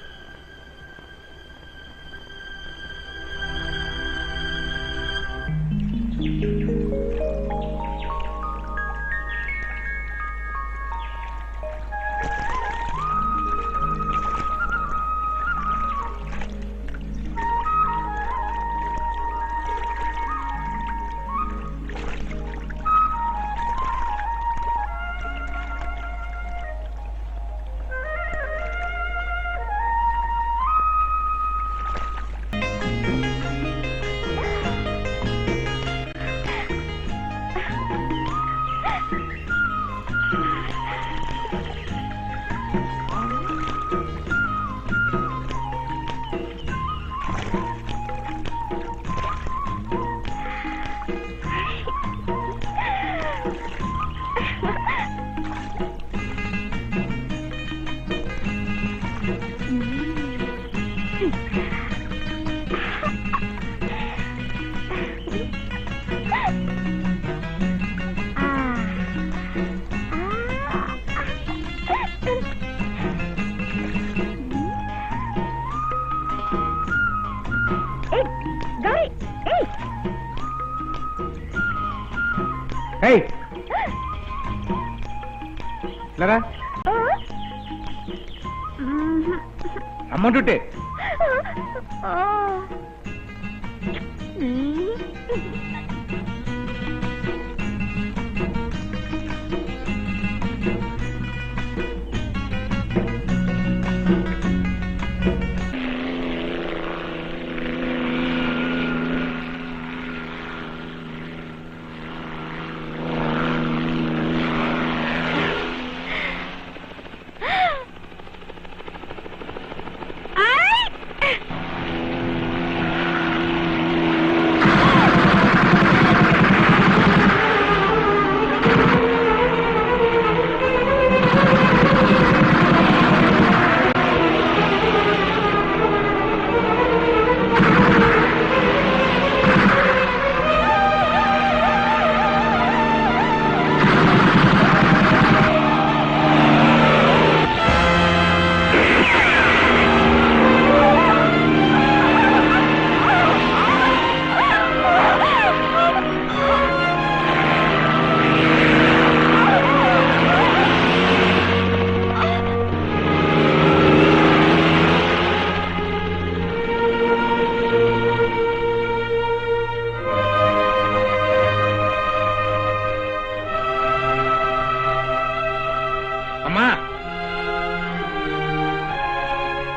రమ్మంటుంటే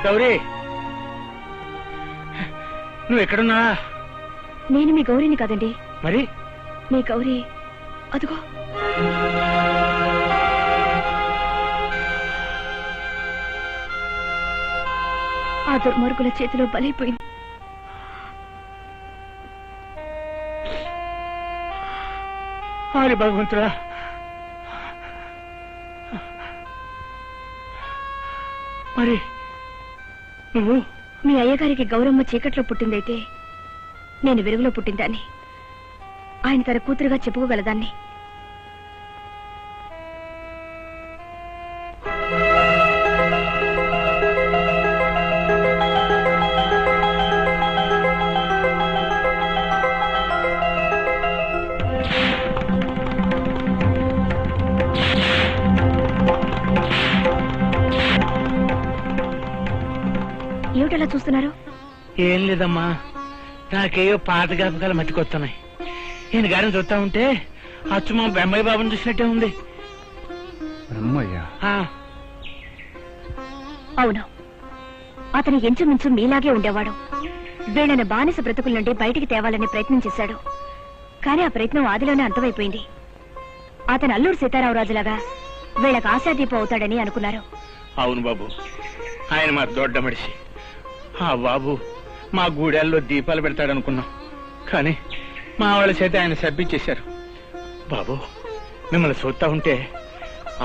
గౌరీ, నువ్వు ఎక్కడున్నా? నేను మీ గౌరీని కాదండి. మరి మీ గౌరీ అదిగో. ఆ దుర్మార్గుల చేతిలో బలైపోయింది. ఆరి భగవంతుడా, మరి నువ్వు? మీ అయ్యగారికి గౌరమ్మ చీకట్లో పుట్టిందైతే నేను వెలుగులో పుట్టిందాన్ని. ఆయన తన కూతురుగా చెప్పుకోగలదాన్ని. ఏమిటలా చూస్తున్నారు? ఏం లేదమ్మా, నాకేయో పాత జ్ఞాపకాలు మట్టికొస్తున్నాయి. ఈయన గారిని చూస్తా ఉంటే అచ్చు మా బెమ్మాయి బాబుని చూసినట్టే ఉంది. అవును, అతను ఇంచుమించు మీలాగే ఉండేవాడు. వీళ్ళని బానిస బ్రతుకుల నుండి బయటికి తేవాలని ప్రయత్నం చేశాడు. కానీ ఆ ప్రయత్నం ఆదిలోనే అంతమైపోయింది. అతను అల్లూరు సీతారామరాజులాగా వీళ్ళకి ఆశాదీపం అవుతాడని అనుకున్నారు. అవును బాబు, ఆయన మా దొడ్డ మనిషి. ఆ బాబు మా గూడెల్లో దీపాలు పెడతాడనుకున్నాం, కానీ మా వాళ్ళ చేత ఆయన సబ్బిచ్చేశారు. బాబు, మిమ్మల్ని చూస్తా ఉంటే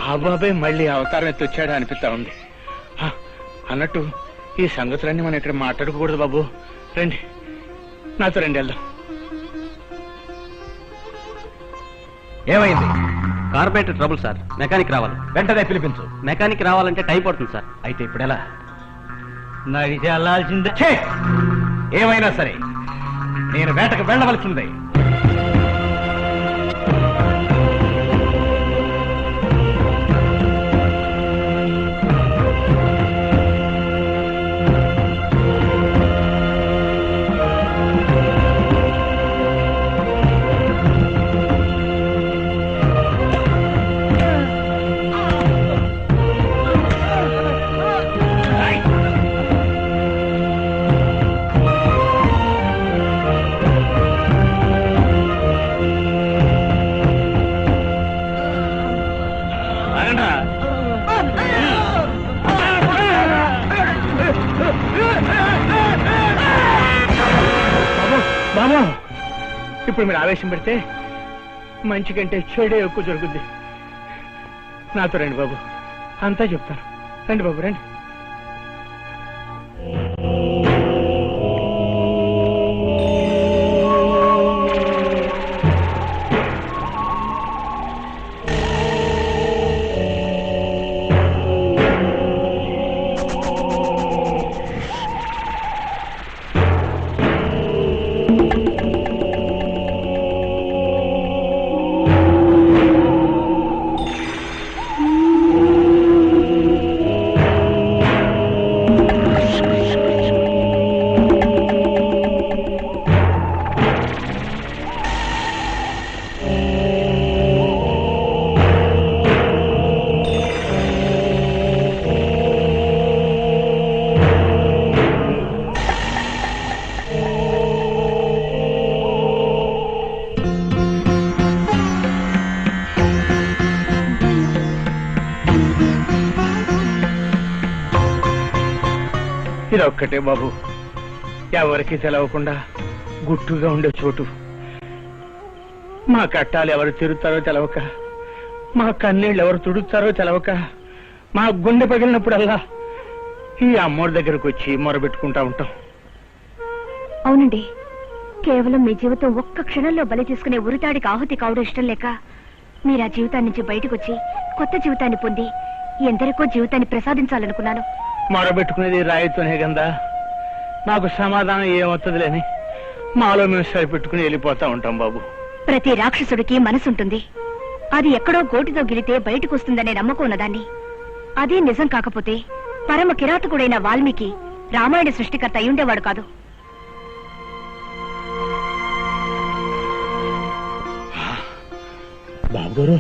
ఆ బాబే మళ్ళీ అవతారం ఎత్తి వచ్చాడు అనిపిస్తా ఉంది. అన్నట్టు ఈ సంగతులన్నీ మనం ఇక్కడ మాట్లాడుకోకూడదు బాబు. రండి, నాతో రండి, వెళ్దాం. ఏమైంది? కార్బొరేటర్ ట్రబుల్ సార్, మెకానిక్ రావాలి. వెంటనే పిలిపించు. మెకానిక్ రావాలంటే టైం పడుతుంది సార్. అయితే ఇప్పుడు ఎలా? నడిచి వెళ్ళాల్సిందే. ఛే! ఏమైనా సరే నేను వేటకు వెళ్ళవలసిందే. బాబు, ఇప్పుడు మీరు ఆవేశం పెడితే మంచి కంటే చెడే ఎక్కువ జరుగుద్ది. నాతో రండి బాబు, అంతా చెప్తాను. రండి బాబు, రండి. ఇదొక్కటే బాబు, ఎవరికి తెలవకుండా గుట్టుగా ఉండే చోటు. మా కట్టాలు ఎవరు తిరుగుతారో తెలవక, మా కన్నీళ్ళు ఎవరు తుడుతారో తెలవక, మా గుండె పగిలినప్పుడల్లా ఈ అమ్మోడి దగ్గరకు వచ్చి మొరబెట్టుకుంటా ఉంటాం. అవునండి, కేవలం మీ జీవితం ఒక్క క్షణంలో బలి తీసుకునే ఉరితాడికి ఆహుతి కావడం ఇష్టం లేక మీరు ఆ జీవితాన్ని నుంచి బయటకు వచ్చి కొత్త జీవితాన్ని పొంది ఎందరికో జీవితాన్ని ప్రసాదించాలనుకున్నాను. మొరబెట్టుకునేది రాయితోనే కదా, మాకు సమాధానం ఏమవుతుందిలేని మాలో మేము సరిపెట్టుకుని వెళ్ళిపోతా ఉంటాం బాబు. ప్రతి రాక్షసుడికి మనసుంటుంది. అది ఎక్కడో గోటితో గిరితే బయటకు వస్తుందనే నమ్మకం ఉన్నదాన్ని. అదే నిజం కాకపోతే పరమ కిరాతకుడైన వాల్మీకి రామాయణ సృష్టికర్త అయ్యుండేవాడు కాదు. బాబు గారు,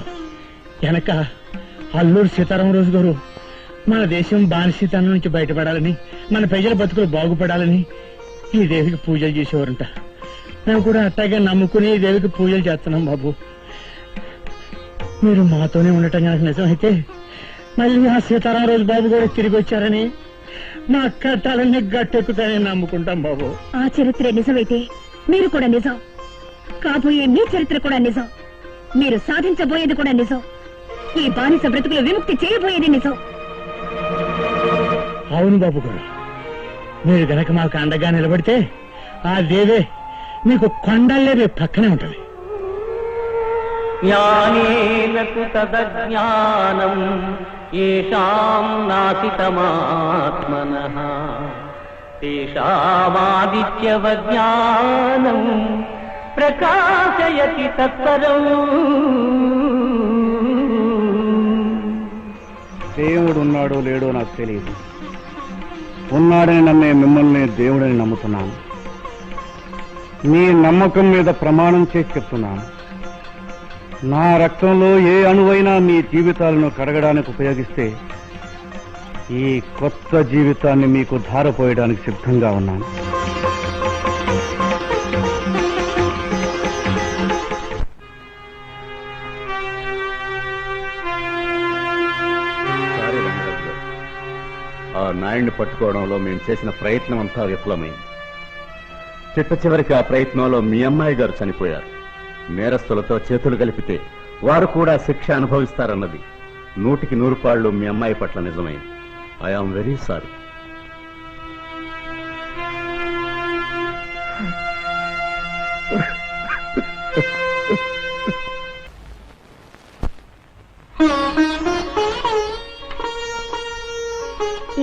వెనక అల్లూరు సీతారామరాజు గారు మన దేశం బానిసతనం నుంచి బయటపడాలని, మన ప్రజల బతుకులు బాగుపడాలని ఈ దేవికి పూజలు చేసేవారంట. మేము కూడా అట్టాగే నమ్ముకుని ఈ దేవికి పూజలు చేస్తున్నాం బాబు. మీరు మాతోనే ఉండటం కనుక నిజమైతే మళ్ళీ ఆ సీతారామరాజు బాబు గారు తిరిగి వచ్చారని మా కట్టాలన్నీ గట్టెక్కుతాయని నమ్ముకుంటాం బాబు. ఆ చరిత్ర నిజమైతే మీరు కూడా నిజం, కాబోయే మీ చరిత్ర కూడా నిజం, మీరు సాధించబోయేది కూడా నిజం, ఈ బానిస బ్రతుకులు విముక్తి చేయబోయేది నిజం. అవును బాబు గారు, మీరు గనక మాకు అండగా నిలబడితే ఆ దేవే మీకు కొండల్లే రేపు పక్కనే ఉంటది. జ్ఞానేనకు తదజ్ఞానం ఏషాం నాసితమాత్మనః తేషామాదిత్యవజ్ఞానం ప్రకాశయతి తత్పరం. దేవుడు ఉన్నాడో లేడో నాకు తెలియదు. ఉన్నాడని నమ్మే మిమ్మల్ని దేవుడని నమ్ముతున్నాను. మీ నమ్మకం మీద ప్రమాణం చేసి చెప్తున్నాను. నా రక్తంలో ఏ అణువైనా మీ జీవితాలను కడగడానికి ఉపయోగిస్తే ఈ కొత్త జీవితాన్ని మీకు ధారపోయడానికి సిద్ధంగా ఉన్నాను. ఆ నాయుడిని పట్టుకోవడంలో మేము చేసిన ప్రయత్నం అంతా విఫలమైంది. చిట్ట చివరికి ఆ ప్రయత్నంలో మీ అమ్మాయి గారు చనిపోయారు. నేరస్తులతో చేతులు కలిపితే వారు కూడా శిక్ష అనుభవిస్తారన్నది 100కి 100 పాళ్ళు మీ అమ్మాయి పట్ల నిజమైంది. I am very sorry.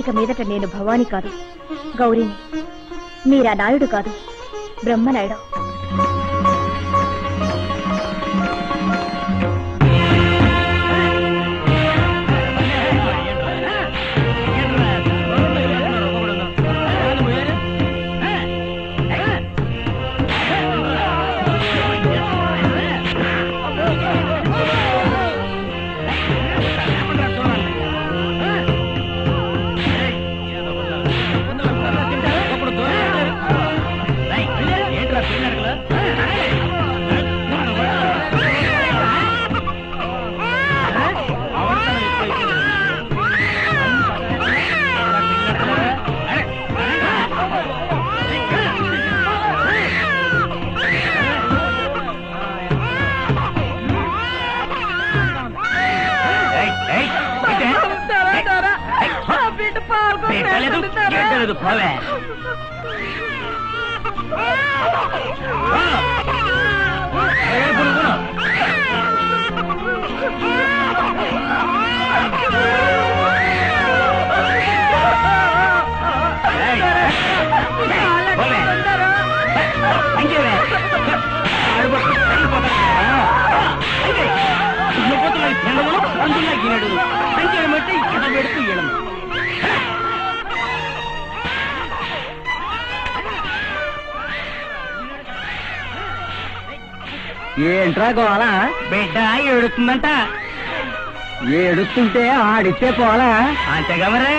ఇక మీదట నేను భవాని కాదు, గౌరీని. మీరా నాయుడు కాదు, బ్రహ్మనాయుడు. ఏంట్రా గోళ? బిడ్డ ఏడుస్తుందంట. ఏడుస్తుంటే ఆడితే పోలా, అంతేగా మరే.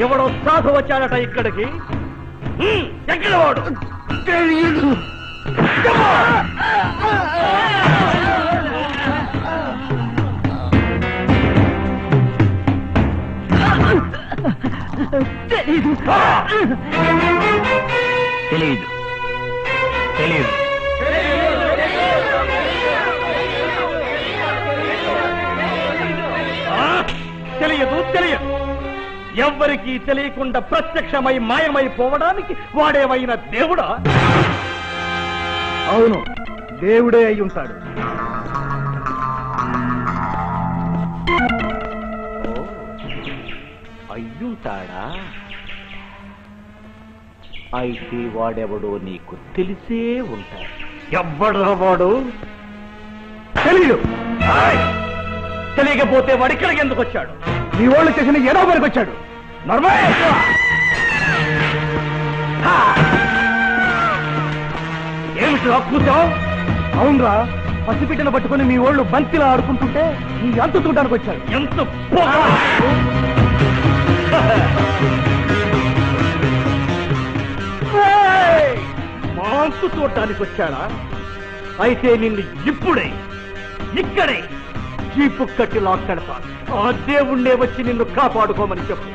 ఎవడో సాధు వచ్చాడట ఇక్కడికి. ఎక్కడ వాడు తెలియదు. తెలియదు తెలియదు తెలియదు తెలియదు. ఎవ్వరికీ తెలియకుండా ప్రత్యక్షమై మాయమైపోవడానికి వాడేమైనా దేవుడా? అవును, దేవుడే అయి ఉంటాడు. అయ్యుంటాడా? అయితే వాడెవడో నీకు తెలిసే ఉంటాడు. ఎవ్వడో వాడు? తెలీదు. తెలియకపోతే వాడు ఇక్కడికి ఎందుకు వచ్చాడు? నీ వాళ్ళు చేసిన ఏదో వరకు వచ్చాడు. ఏమిటి కూర్చో? అవునరా, పసిపిట్టను పట్టుకుని మీ వాళ్ళు బంతిలా ఆడుకుంటుంటే నీ అంతు చూడడానికి వచ్చాడు. ఎంత మాంసు చూడటానికి వచ్చాడా? అయితే నిన్ను ఇప్పుడే ఇక్కడే జీపు కట్టి లాక్కడతాను. ఆ దేవుణ్ణే వచ్చి నిన్ను కాపాడుకోమని చెప్పు.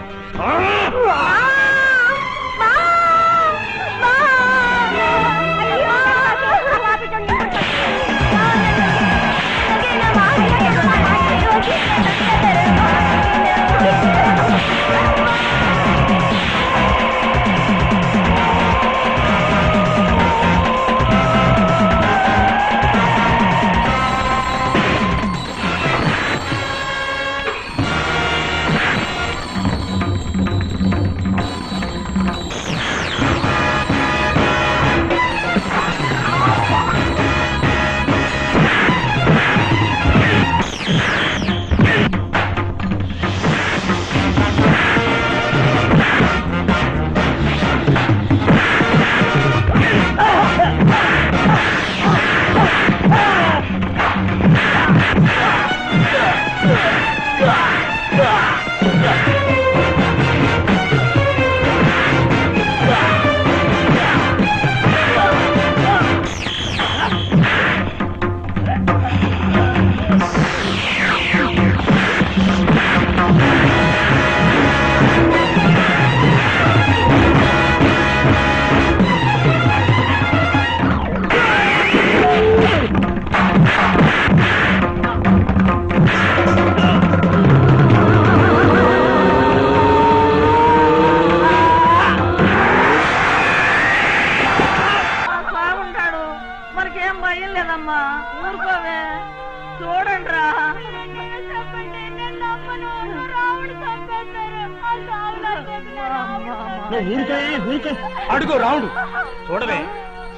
బాగుంటాడు, మనకేం భయం లేదమ్మా. ఊరుకోవే, చూడండి రా. అడుగు రావుడు చూడవే,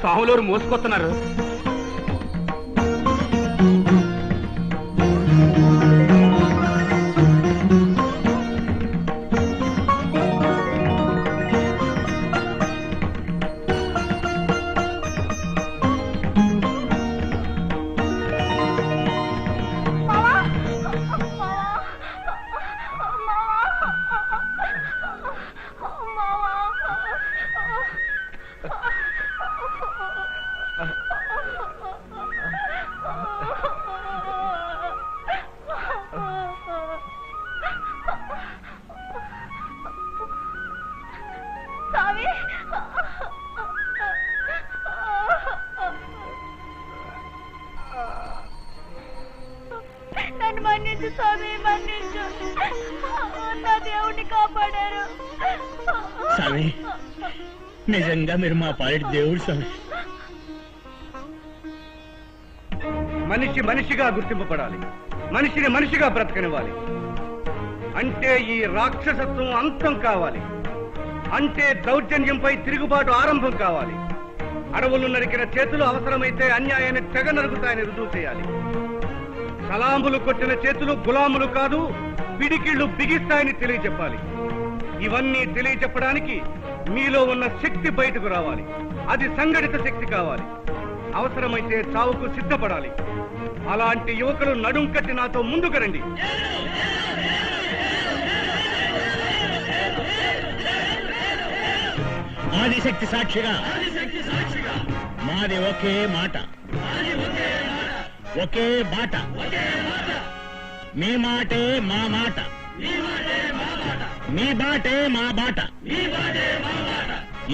సాములోరు మోసుకొస్తున్నారు. నన్ను మన్నించు స్వామి, మన్నించు. నా దేవుడిని కాపాడారు. స్వామి, నిజంగా మీరు మా పాలిటి దేవుడు స్వామి. మనిషి మనిషిగా గుర్తింపబడాలి, మనిషిని మనిషిగా బ్రతకనివ్వాలి. అంటే ఈ రాక్షసత్వం అంతం కావాలి. అంటే దౌర్జన్యంపై తిరుగుబాటు ఆరంభం కావాలి. అడవులు నరికిన చేతులు అవసరమైతే అన్యాయాన్ని తెగ నరుగుతాయని రుజువు చేయాలి. సలాములు కొట్టిన చేతులు గులాములు కాదు, పిడికిళ్లు బిగిస్తాయని తెలియచెప్పాలి. ఇవన్నీ తెలియచెప్పడానికి మీలో ఉన్న శక్తి బయటకు రావాలి. అది సంఘటిత శక్తి కావాలి. అవసరమైతే చావుకు సిద్ధపడాలి. అలాంటి యువకులు నడుం కట్టి నాతో ముందుకు రండి. ఆదిశక్తి సాక్షిగా మాది ఒకే మాట, ఒకే బాట. మీ మాటే మా మాట, మీ బాటే మా బాట.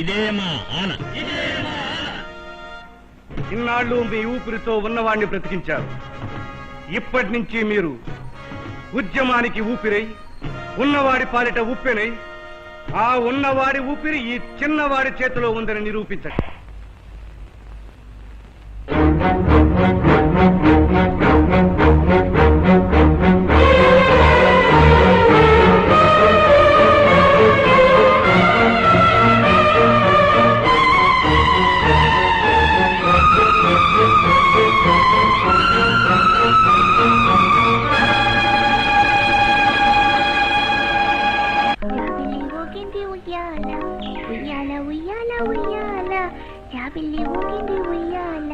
ఇదే మా ఆన. ఇన్నాళ్ళు మీ ఊపిరితో ఉన్నవాణ్ణి బ్రతికించారు. ఇప్పటి నుంచి మీరు ఉద్యమానికి ఊపిరై, ఉన్నవాడి పాలిట ఉప్పెనై, ఆ ఉన్నవాడి ఊపిరి ఈ చిన్నవాడి చేతిలో ఉందని నిరూపించండి. ఉయ్యాల ఉయ్యాల ఉయ్యాల, జాబిల్లి ఊగింది ఉయ్యాల.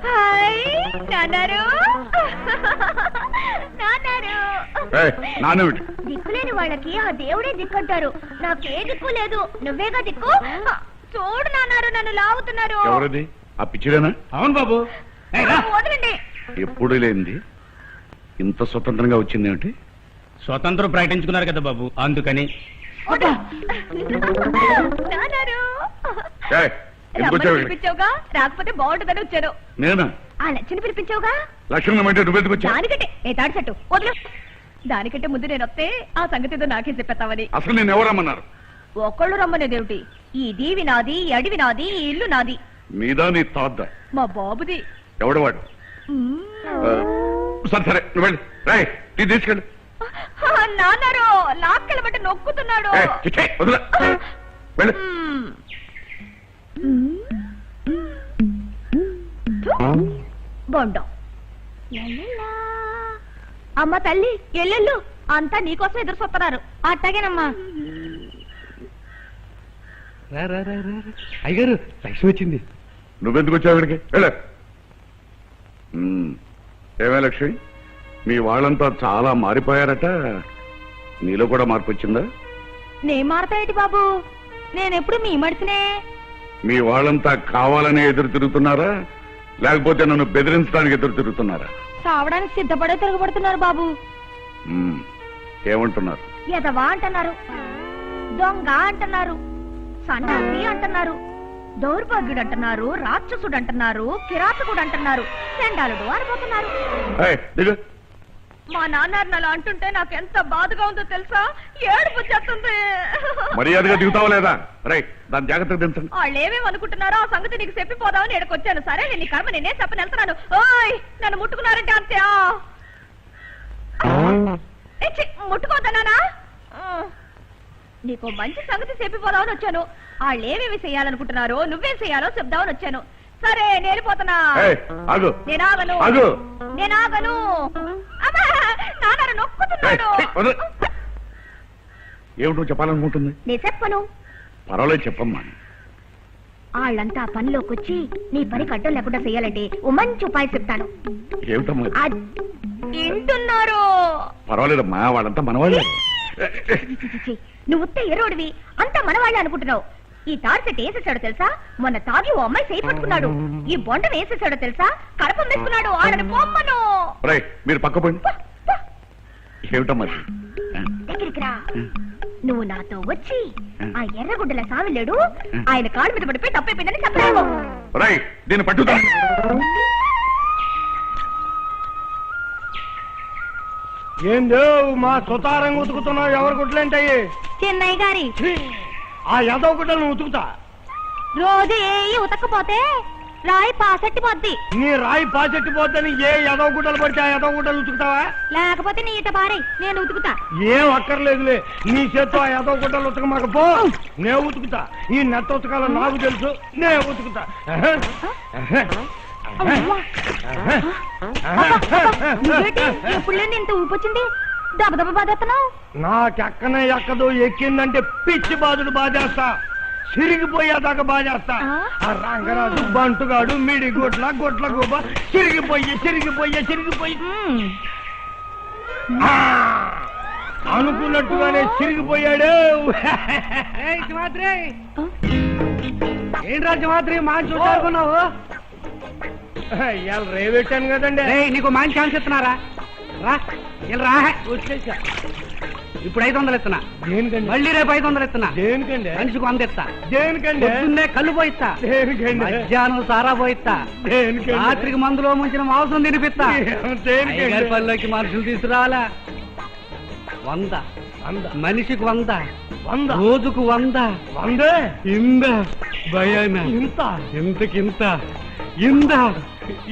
హాయ్ నాన్నారు, నాన్నారు. దిక్కులేని వాళ్ళకి ఆ దేవుడే దిక్కంటారు. నాకే దిక్కు లేదు, నువ్వేగా దిక్కు. చూడు నాన్నారు, నన్ను లాగుతున్నారు. ఎవరది? ఆ పిచ్చిడేనా? అవును బాబు. వదలండి. ఎప్పుడు లేనిది ఇంత స్వతంత్రంగా వచ్చిందేమిటి? స్వతంత్రం ప్రకటించుకున్నారు కదా బాబు, అందుకని. నాన్నారు, ఏయ్, ఎందుకు వచ్చావు ఇక్కడికి? పిలిపించావుగా, రాకపోతే బాగుంటుందని వచ్చాను. నేనా? ఆ లక్ష్మిని పిలిపించావుగా, లక్ష్మణ్ అంటే నువ్వెందుకు వచ్చావు? దానికంటే ఏ తాడి చెట్టు వదిలే. దానికంటే ముందు నేను వస్తే ఆ సంగతి ఏదో నాకే చెప్పేస్తావని. అసలు నేను ఎవరమ్మన్నారు? ఒక్కళ్ళు రమ్మనేదేమిటి? ఈ దీవి నాది, ఈ అడవి నాది, ఈ ఇల్లు నాది. నీదా నీ తాద్దా? మా బాబుది. ఎవడవాడు? సరే సరే, నువ్వు వెళ్ళి రాయ్, టీ తీసుకెళ్ళు. నాన్నారు, లాక్కెళ్ళబట్టి నొక్కుతున్నాడు. ఏయ్, చిచ్చే, వదిలే. వెళ్ళు. బొండం. అమ్మ తల్లి, ఎల్లెళ్ళు అంతా నీకోసం ఎదురు చూస్తున్నారు. అట్టగేనమ్మా. అయ్యగారు, లక్ష్మి వచ్చింది. నువ్వెందుకు వచ్చావు ఇక్కడికి? వెళ్ళ. ఏమే లక్ష్మి, మీ వాళ్ళంతా చాలా మారిపోయారట. నీలో కూడా మార్పు వచ్చిందా? నే మారతాయేటి బాబు, నేనెప్పుడు మీ మడిసినే. మీ వాళ్ళంతా కావాలనే ఎదురు తిరుగుతున్నారా, లేకపోతే నన్ను బెదిరించడానికి ఎదురు తిరుగుతున్నారా? సావడానికి సిద్ధపడే తిరగబడుతున్నారు బాబు. మ్మ్. ఏమంటున్నారు? ఎదవా అంటున్నారు, దొంగ అంటున్నారు, సన్నాసి అంటున్నారు, దౌర్భాగ్యుడు అంటున్నారు, రాక్షసుడు అంటున్నారు, కిరాతకుడు అంటున్నారు, చండాలుడు అనుకుంటున్నారు. ఏయ్, దిగు. మా నాన్న అలా అంటుంటే నాకు ఎంత బాధగా ఉందో తెలుసా? ఏడుపు వచ్చేస్తుంది. మర్యాదగా దిగుతావా లేదా? రై, దాని జాగ్రత్తగా దించండి. వాళ్ళు ఏమేమి అనుకుంటున్నారో ఆ సంగతి నీకు చెప్పిపోదామని ఎడకొచ్చాను. సరే నీ కర్మ నేనే చెప్పని వెళ్తున్నాను. ఓయ్, నన్ను ముట్టుకున్నారంటే అంతే. ముట్టుకోద్దన్నానా? నీకు మంచి సంగతి చెప్పిపోదామని వచ్చాను. వాళ్ళు ఏమేమి చేయాలనుకుంటున్నారో నువ్వేం చేయాలో చెప్దామని వచ్చాను. సరే నేను పోతున్నా. ఏయ్, ఆగు. నేనాగను, ఆగు. నేనాగను. అమ్మా, నాన్న నొక్కుతున్నాడు. ఏయ్, వదలు. ఏమిటో చెప్పాలనుకుంటుంది? నేను చెప్పను. పర్వాలేదు, చెప్పమ్మా. వాళ్ళంతా పనిలోకి వచ్చి నీ పనికి అడ్డం లేకుండా చెయ్యాలంటే ఓ మంచి ఉపాయం చెప్తాను. ఏమిటమ్మా? వింటున్నారు? పర్వాలేదమ్మా, వాళ్ళంతా మనవాళ్ళే. నువ్వు ఉత్తే ఎరోడివి, అంతా మనవాళ్ళే అనుకుంటున్నావు. ఈ తాడు సెట్ వేసేసాడు తెలుసా? మొన్న తాగి ఓ అమ్మాయి చేయి పట్టుకున్నాడు. ఈ బొండం వేసేసాడో తెలుసా? కడపం వేసుకున్నాడు. ఆడని పొమ్మను. రై, మీరు పక్క పోండి. ఏమిటమ్మా? దగ్గరికి రా. నువ్వు నాతో వచ్చి ఆ ఎర్రగుడ్డల సావిలేడు ఆయన కాళ్ళ మీద పడిపోయి తప్పైపోయిందని చెప్పలేవు. రై, దీన్ని పట్టుదా. ఏందో మా సుతారంగా ఉతుకుతున్నావు? ఎవరు గుడ్లేంటాయి? చెన్నై గారి ఆ యదవ గుడ్డలను ఉతుకుతా. రోజు ఏ ఉతకపోతే రాయి పాసెట్టి పోద్ది. నీ రాయి పాచెట్టి పోతని ఏ యదవ గుడ్డలు పడితే ఆ యదవ గుడ్డలు ఉతుకుతావా? లేకపోతే నీ ఇట పారి, నేను ఉతుకుతా. ఏం అక్కర్లేదులే, నీ చేత్తో ఆ యదవ గుడ్డలు ఉతక మాకు పో. నే ఉతుకుతా. ఈ నెత్త ఉతకాలో నాకు తెలుసు. నే ఉతుకుతా. ఎప్పుడు లేని ఇంత ఊపొచ్చింది, దెబ్బ బాధేస్తున్నావు. నాకెక్కనే ఎక్కదో ఎక్కిందంటే పిచ్చి బాధుడు బాధేస్తా, సిరిగిపోయేదాకా బాధేస్తా. ఆ రంగరాజు బంటుగాడు మిడి గొట్ల గొట్ల గోబ చిరిగిపోయి అనుకున్నట్టుగానే చిరిగిపోయాడు. ఏం రాజు మాత్రం మంచి చూడాలనుకున్నావు? ఇవాళ రేవెట్టాను కదండి. నీకు మంచి ఛాన్స్ ఇస్తున్నారా? రా, ఇలా రా. వచ్చేసా. ఇప్పుడు 500 ఇస్తున్నా. దేనికండి? మళ్ళీ రేపు 500 ఇస్తున్నా. దేనికండి? మనిషికి 100 ఇస్తా. దేనికండి? పొద్దున్నే కళ్ళు పోయిస్తా. దేనికండి? మధ్యాహ్నం సారా పోయిస్తా. దేనికండి? రాత్రికి మందులో ముంచిన మాంసం తినిపిస్తా. దేనికండి? పళ్ళకి మనుషులు తీసుకురావాలా? 100. మనిషికి 100. 100 రోజుకు 100. 100 ఇంద భయాన ఇంత ఇంతకింత ఇంద.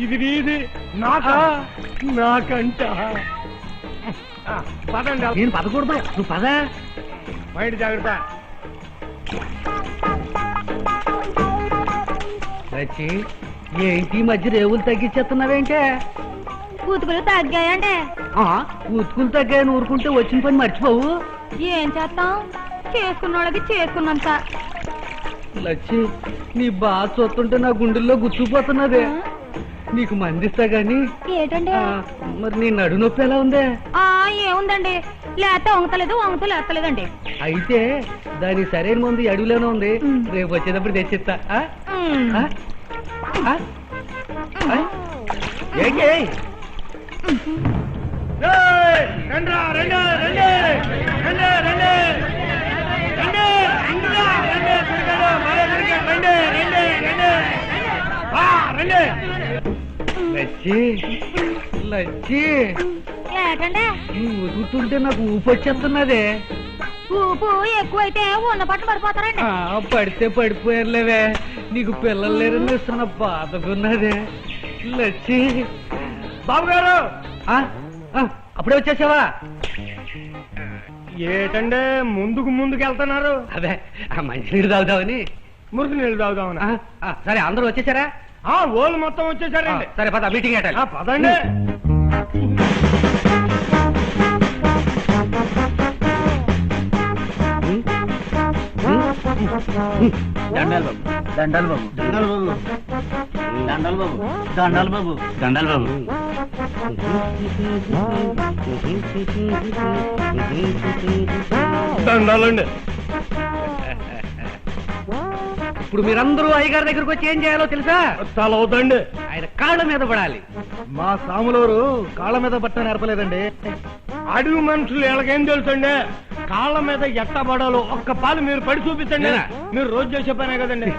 ఇది నీది నాకంట. పదండి. నేను పదకూడదు, నువ్వు పద. బయట జాగ్రత్త. వచ్చి ఏంటి మధ్య రేవులు తగ్గించేస్తున్నావేంటే? ఉతుకులు తగ్గాయండి. ఉతుకులు తగ్గాయని ఊరుకుంటే వచ్చిన పని మర్చిపోవు. ఏం చేస్తాం, చేసుకున్న వాళ్ళకి చేసుకున్నంత. లచ్చి, నీ బాధ చూస్తుంటే నా గుండెల్లో గుచ్చుకుపోతున్నదే. నీకు మందిస్తా గాని. ఏంటండి? మరి నీ నడు నొప్పి ఎలా ఉందే? ఏముందండి, లేత వంగతలేదు, వంగత లేస్తలేదండి. అయితే దాని సరైన మందు అడవిలోనే ఉంది. రేపు వచ్చేటప్పుడు తెచ్చిస్తా. లచ్చి, లచ్చి, ఏంటండి? నువ్వు ఉతుకుతుంటే నాకు ఊపు వచ్చేస్తున్నదే. ఊపు ఎక్కువైతే ఉన్న పట్టు పడిపోతారండి. పడితే పడిపోయారులేవే, నీకు పిల్లలు లేరని ఇస్తున్న బాధకున్నదే. లచ్చి. బాబు గారు, అప్పుడే వచ్చేసావా? ఏటంటే ముందుకు వెళ్తున్నారు? అదే మంచినీళ్ళు తాగుదామని. మురికి నీళ్ళు తాగుదామని. సరే, అందరూ వచ్చేసారా? ఓళ్ళు మొత్తం వచ్చేసారండి. సరే పద, మీటింగ్ ఏంట? పదండి. దండాలు బాబు, దండాలు బాబు, దండాలు బాబు, దండాలు బాబు, దండాలు బాబు, దండాలు బాబు. దండాలండి. ఇప్పుడు మీరందరూ అయ్యగారి దగ్గరకు వచ్చి ఏం చేయాలో తెలుసా? చాలా అవుతండి. ఆయన కాళ్ళ మీద పడాలి. మా సాములూరు కాళ్ళ మీద పట్ట నేర్పలేదండి. అడవి మనుషులు ఎలాగేం తెలుసండి? కాళ్ళ మీద ఎట్ట పడాలో ఒక్క పాలు మీరు పడి చూపించండి. మీరు రోజు చేసే పనే కదండి.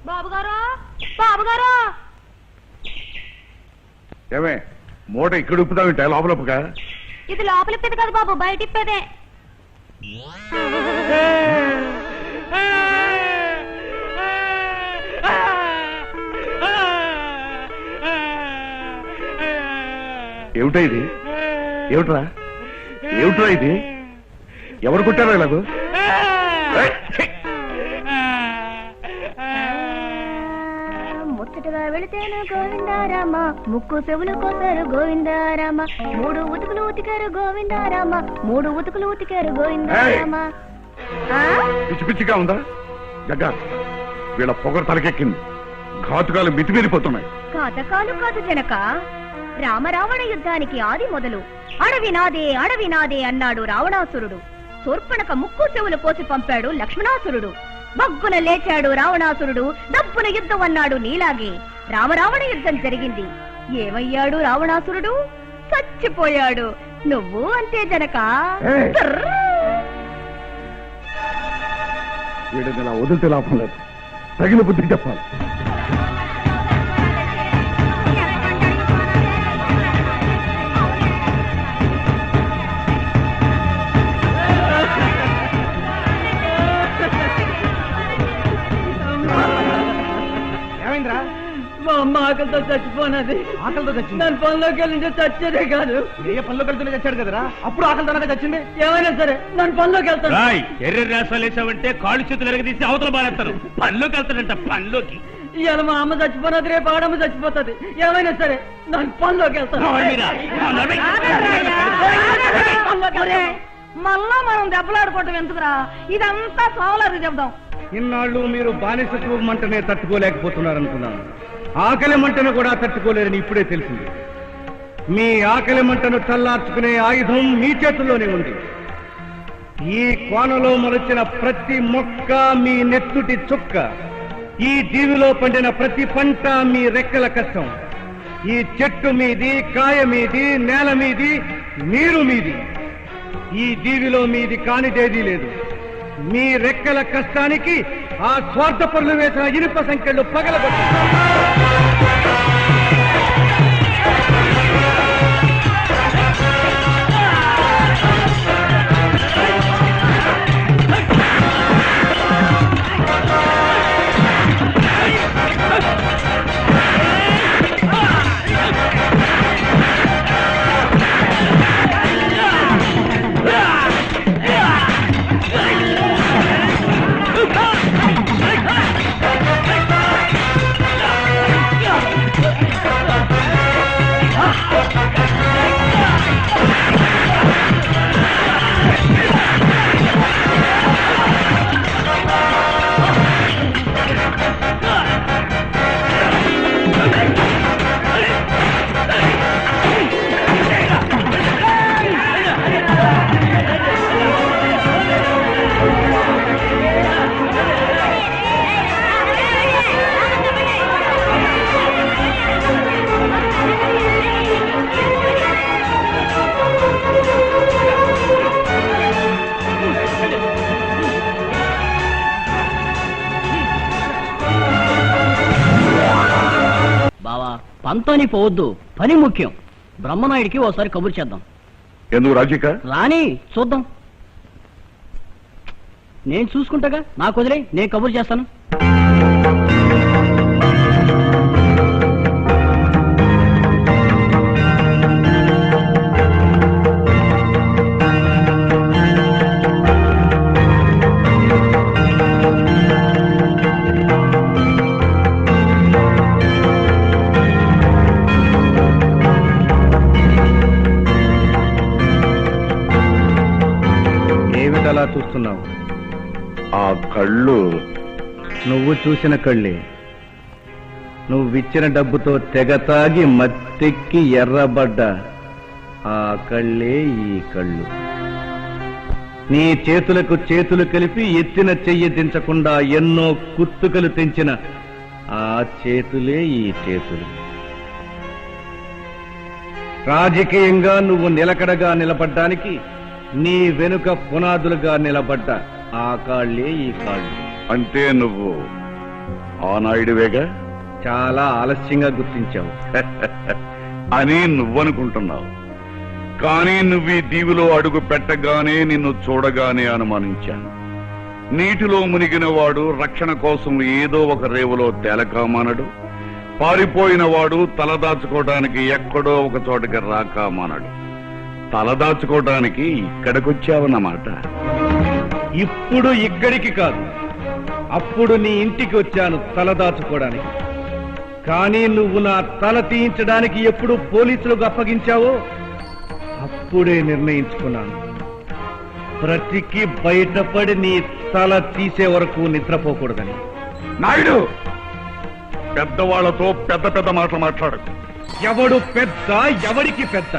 బాబుగారు, బాబుగారు, ఏమే మూట ఇక్కడ ఉప్పుతావింటే లోపలప్పుగా? ఇది లోపలిప్పేది కదా బాబు, బయట ఇప్పేదే. ఏమిటా ఇది? ఏమిట్రా ఏమిట్రా ఇది? ఎవరు కుట్టారా ఇలాగూ? ముచ్చటగా వెళితేను గోవిందారామ, ముక్కు చెవులు కోసారు గోవిందారామ, 3 ఉతుకులు ఉతికారు గోవిందారామ, 3 ఉతుకులు ఉతికారు గోవిందారామ. పిచ్చి పిచ్చిగా ఉందా జగ్గా? వీళ్ళ పొగరు తలకెక్కింది. ఘాతుకాలు మితిమీరిపోతున్నాయి. కాతకాలు కాదు జనక, రామరావణ యుద్ధానికి ఆది మొదలు అడవి నాదే అన్నాడు రావణాసురుడు. శూర్పణఖ ముక్కు చెవులు కోసి పంపాడు లక్ష్మణాసురుడు. బగ్గున లేచాడు రావణాసురుడు, దప్పున యుద్ధం అన్నాడు నీలాగే. రామరావణ యుద్ధం జరిగింది. ఏమయ్యాడు రావణాసురుడు? చచ్చిపోయాడు. నువ్వు అంతే జనక. వీడిని ఇలా వదిలితే లాభం లేదు. తగిన బుద్ధి చెప్పాలి. ఏమైందిరా? మా అమ్మ ఆకలితో చచ్చిపోనది. ఆకలితో చచ్చింది? నేను పనిలోకి వెళ్ళి చచ్చేదే కాదు. ఏ పనిలోకి వెళ్తూనే చచ్చాడు కదరా? అప్పుడు ఆకలితోనే చచ్చింది. ఏమైనా సరే నన్ను పనిలోకి వెళ్తాను. ఎర్ర రాసాలు వేసావంటే కాళ్ళు చేతులు ఎరగదీసి అవతల బారేస్తారు. పనిలోకి వెళ్తాడంట. పనిలోకి ఇవాళ మా అమ్మ చచ్చిపోనది, రేపు ఆడమ్మ చచ్చిపోతుంది. ఏమైనా సరే నన్ను పనిలోకి వెళ్తాను. మళ్ళా మనం దెబ్బలాడుకోవటం ఎందుకురా? ఇదంతా సోలారు చెప్దాం. ఇన్నాళ్ళు మీరు బానిసత్వ మంటనే తట్టుకోలేకపోతున్నారనుకున్నాను. ఆకలి మంటను కూడా తట్టుకోలేరని ఇప్పుడే తెలిసింది. మీ ఆకలి మంటను చల్లార్చుకునే ఆయుధం మీ చేతుల్లోనే ఉంది. ఈ కోనలో మొలచిన ప్రతి మొక్క మీ నెత్తుటి చుక్క, ఈ దీవిలో పండిన ప్రతి పంట మీ రెక్కల కష్టం. ఈ చెట్టు మీది, కాయ మీది, నేల మీది, నీరు మీది. ఈ దీవిలో మీది కానిదేదీ లేదు. మీ రెక్కల కష్టానికి ఆ స్వార్థపరులు వేసిన ఇనుప సంఖ్యలు పగలగొట్టు. పంతోని పోవద్దు, పని ముఖ్యం. బ్రహ్మనాయుడికి ఓసారి కబురు చేద్దాం. ఎందుకు రాజిక? రాని చూద్దాం. నేను చూసుకుంటాగా, నాకు వదిలే, నేను కబురు చేస్తాను. ఏమిటి అలా చూస్తున్నావు? ఆ కళ్ళు నువ్వు చూసిన కళ్ళే. నువ్విచ్చిన డబ్బుతో తెగ తాగి మత్తెక్కి ఎర్రబడ్డ ఆ కళ్ళే ఈ కళ్ళు. నీ చేతులకు చేతులు కలిపి ఎత్తిన చెయ్యి దించకుండా ఎన్నో కుత్తుకలు తెంచిన ఆ చేతులే ఈ చేతులు. రాజకీయంగా నువ్వు నిలకడగా నిలబడ్డానికి నీ వెనుక పునాదులుగా నిలబడ్డ ఆ కాళ్లే ఈ కాళ్ళు. అంటే నువ్వు ఆ నాయుడివేగా చాలా ఆలస్యంగా గుర్తించావు. అని నువ్వనుకుంటున్నావు. కానీ నువ్వు ఈ దీవిలో అడుగు పెట్టగానే నిన్ను చూడగానే అనుమానించాను. నీటిలో మునిగిన వాడు రక్షణ కోసం ఏదో ఒక రేవులో తేలకామానడు. పారిపోయిన వాడు తలదాచుకోవడానికి ఎక్కడో ఒక చోటకి రాకామానడు. తలదాచుకోవడానికి ఇక్కడికొచ్చావన్నమాట. ఇప్పుడు ఇక్కడికి కాదు, అప్పుడు నీ ఇంటికి వచ్చాను తలదాచుకోవడానికి. కానీ నువ్వు నా తల తీయించడానికి ఎప్పుడు పోలీసులకు అప్పగించావో అప్పుడే నిర్ణయించుకున్నాను. బ్రతికి బయటపడి నీ తల తీసే వరకు నిద్రపోకూడదని. నాయుడు, పెద్దవాళ్లతో పెద్ద పెద్ద మాటలు మాట్లాడకు. ఎవడు పెద్ద, ఎవడికి పెద్ద?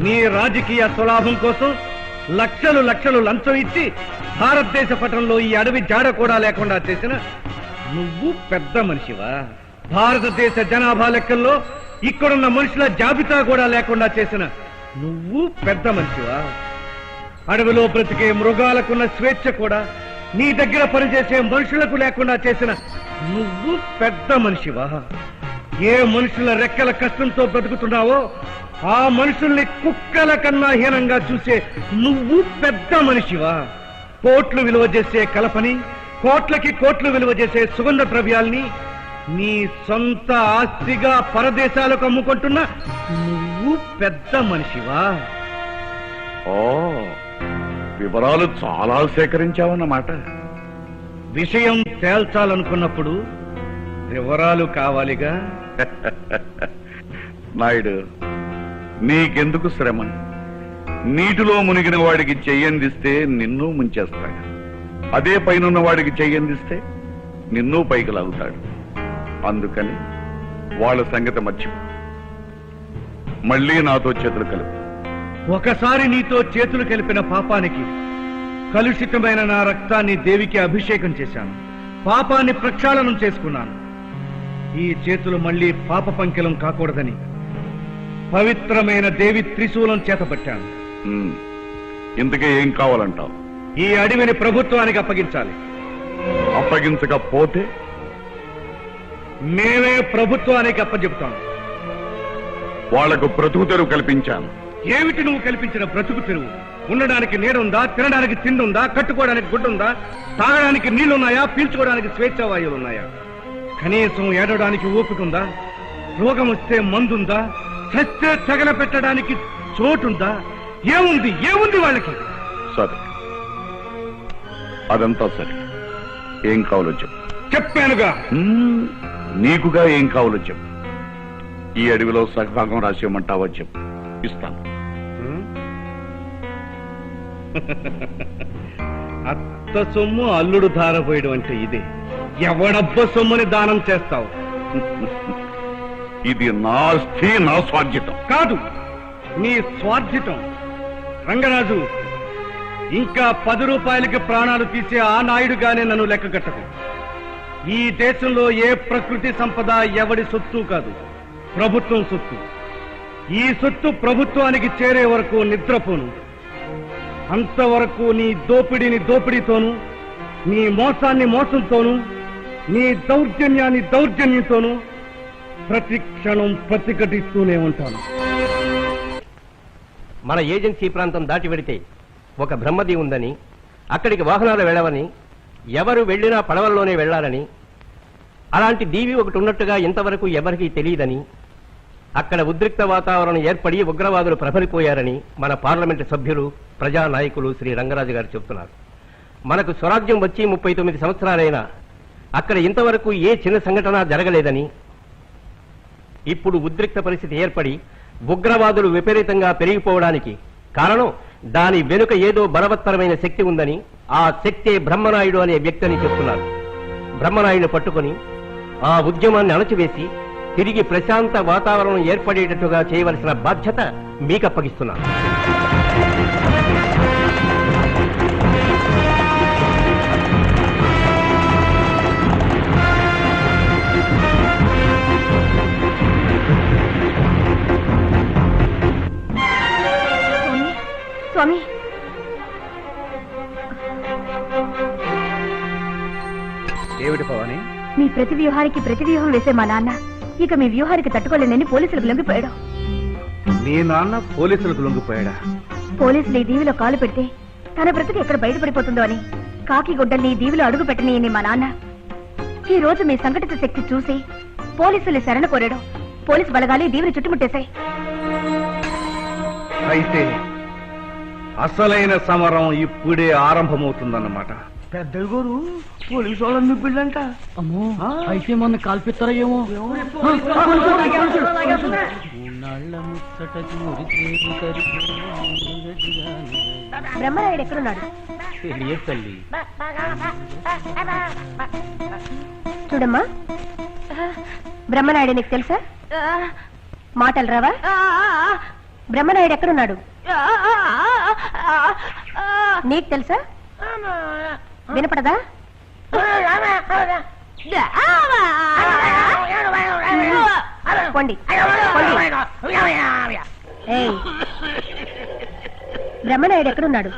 నీ రాజకీయ స్వలాభం కోసం లక్షలు లక్షలు లంచం ఇచ్చి భారతదేశ పటంలో ఈ అడవి జాడ కూడా లేకుండా చేసిన నువ్వు పెద్ద మనిషివా? భారతదేశ జనాభా లెక్కల్లో ఇక్కడున్న మనుషుల జాబితా కూడా లేకుండా చేసిన నువ్వు పెద్ద మనిషివా? అడవిలో బ్రతికే మృగాలకున్న స్వేచ్ఛ కూడా నీ దగ్గర పనిచేసే మనుషులకు లేకుండా చేసిన నువ్వు పెద్ద మనిషివా? ఏ మనుషుల రెక్కల కష్టంతో బ్రతుకుతున్నావో ఆ మనుషుల్ని కుక్కల కన్నా హీనంగా చూసే నువ్వు పెద్ద మనిషివా? కోట్లు విలువ చేసే కలపని, కోట్లకి కోట్లు విలువ చేసే సుగంధ ద్రవ్యాల్ని నీ సొంత ఆస్తిగా పరదేశాలకు అమ్ముకుంటున్న నువ్వు పెద్ద మనిషివా? ఓ, వివరాలు చాలా సేకరించావన్నమాట. విషయం తేల్చాలనుకున్నప్పుడు వివరాలు కావాలిగా. నాయుడు, నీకెందుకు శ్రమ? నీటిలో మునిగిన వాడికి చెయ్యందిస్తే నిన్ను ముంచేస్తాడు. అదే పైనున్న వాడికి చెయ్యందిస్తే నిన్ను పైకి లాగుతాడు. అందుకని వాళ్ళ సంగతి మర్చిపో. మళ్ళీ నాతో చేతులు కలుపు. ఒకసారి నీతో చేతులు కలిపిన పాపానికి కలుషితమైన నా రక్తాన్ని దేవికి అభిషేకం చేశాను. పాపాన్ని ప్రక్షాళనం చేసుకున్నాను. ఈ చేతులు మళ్ళీ పాప పంకిలం కాకూడదని పవిత్రమైన దేవి త్రిశూలం చేతపట్టాను. ఇంతకే ఏం కావాలంటావు? ఈ అడవిని ప్రభుత్వానికి అప్పగించాలి. అప్పగించకపోతే మేమే ప్రభుత్వానికి అప్పచెప్తాం. వాళ్లకు బ్రతుకు తెరువు కల్పించాను. ఏమిటి నువ్వు కల్పించిన బ్రతుకు తెరువు? ఉండడానికి నీడుందా? తినడానికి తిండుందా? కట్టుకోవడానికి గుడ్డుందా? తాగడానికి నీళ్లున్నాయా? పీల్చుకోవడానికి స్వేచ్ఛావాయువులున్నాయా? కనీసం ఏడవడానికి ఓపికందా? రోగం వస్తే మందుందా? చస్తే తగల పెట్టడానికి చోటుందా? ఏముంది? ఏముంది వాళ్ళకి? సరే, అదంతా సరే. ఏం కావాలో చెప్పు. చెప్పానుగా. నీకుగా ఏం కావాలో చెప్పు. ఈ అడవిలో సగభాగం రాసేయమంటావో చెప్పు, ఇస్తాను. అత్త సొమ్ము అల్లుడు ధారపోయడం అంటే ఇదే. ఎవడబ్బ సొమ్ముని దానం చేస్తావు? ఇది నా ఆస్తి, నా స్వార్జితం. కాదు, నీ స్వార్జితం. రంగరాజు, ఇంకా 10 రూపాయలకి ప్రాణాలు తీసే ఆ నాయుడుగానే నన్ను లెక్క కట్టకు. ఈ దేశంలో ఏ ప్రకృతి సంపద ఎవడి సొత్తు కాదు, ప్రభుత్వం సొత్తు. ఈ సొత్తు ప్రభుత్వానికి చేరే వరకు నిద్రపోను. అంతవరకు నీ దోపిడీని దోపిడీతోనూ, నీ మోసాన్ని మోసంతోనూ, నీ దౌర్జన్యాన్ని దౌర్జన్యంతోనూ ప్రతి క్షణం ప్రతిఘటిస్తూనే ఉంటాను. మన ఏజెన్సీ ప్రాంతం దాటి వెడితే ఒక బ్రహ్మది ఉందని, అక్కడికి వాహనాలు వెళ్ళవని, ఎవరు వెళ్ళినా పడవల్లోనే వెళ్లాలని, అలాంటి దీవి ఒకటి ఉన్నట్టుగా ఇంతవరకు ఎవరికీ తెలియదని, అక్కడ ఉద్రిక్త వాతావరణం ఏర్పడి ఉగ్రవాదులు ప్రబలిపోయారని మన పార్లమెంటు సభ్యులు, ప్రజానాయకులు శ్రీ రంగరాజు గారు చెబుతున్నారు. మనకు స్వరాజ్యం వచ్చి 39 సంవత్సరాలైనా అక్కడ ఇంతవరకు ఏ చిన్న సంఘటన జరగలేదని, ఇప్పుడు ఉద్రిక్త పరిస్థితి ఏర్పడి ఉగ్రవాదులు విపరీతంగా పెరిగిపోవడానికి కారణం దాని వెనుక ఏదో బలవత్తరమైన శక్తి ఉందని, ఆ శక్తే బ్రహ్మనాయుడు అనే వ్యక్తిని చెప్తున్నారు. బ్రహ్మనాయుడిని పట్టుకొని ఆ ఉద్యమాన్ని అణచివేసి తిరిగి ప్రశాంత వాతావరణం ఏర్పడేటట్టుగా చేయవలసిన బాధ్యత మీకు అప్పగిస్తున్నాను. స్వామి, ఏమిటి భవాని? మీ ప్రతి వ్యూహానికి ప్రతి వ్యూహం వేసే మా నాన్న ఇక మీ వ్యూహానికి తట్టుకోలేనని పోలీసులకు లొంగిపోయాడు. మీ నాన్న పోలీసులకు లొంగిపోయాడా? పోలీసులు ఈ దీవిలో కాలు పెడితే తన బ్రతుకు ఎక్కడ బయటపడిపోతుందో అని కాకి గుడ్డల్ని ఈ దీవిలో అడుగు పెట్టని మా నాన్న ఈ రోజు మీ సంఘటిత శక్తి చూసి పోలీసులు శరణ కోరాడు. పోలీసు బలగాలు ఈ దీవిని చుట్టుముట్టేశాయి. అయితే అసలైన సమరం ఇప్పుడే ఆరంభమవుతుందన్నమాట. పెద్ద గారు పోలీసు వాళ్ళని నిప్పిళ్ళంట. అమ్మో, అయితే మొన్న కాల్పిస్తారా ఏమో. బ్రహ్మనాయుడు ఎక్కడున్నాడు? తల్లి, చూడమ్మా, బ్రహ్మనాయుడు నీకు తెలుసా? మాటలు రావా? బ్రహ్మనాయుడు ఎక్కడున్నాడు నీకు తెలుసా? వినపడదా? పొండి, ఏయ్, బ్రహ్మనాయుడు ఎక్కడున్నాడు?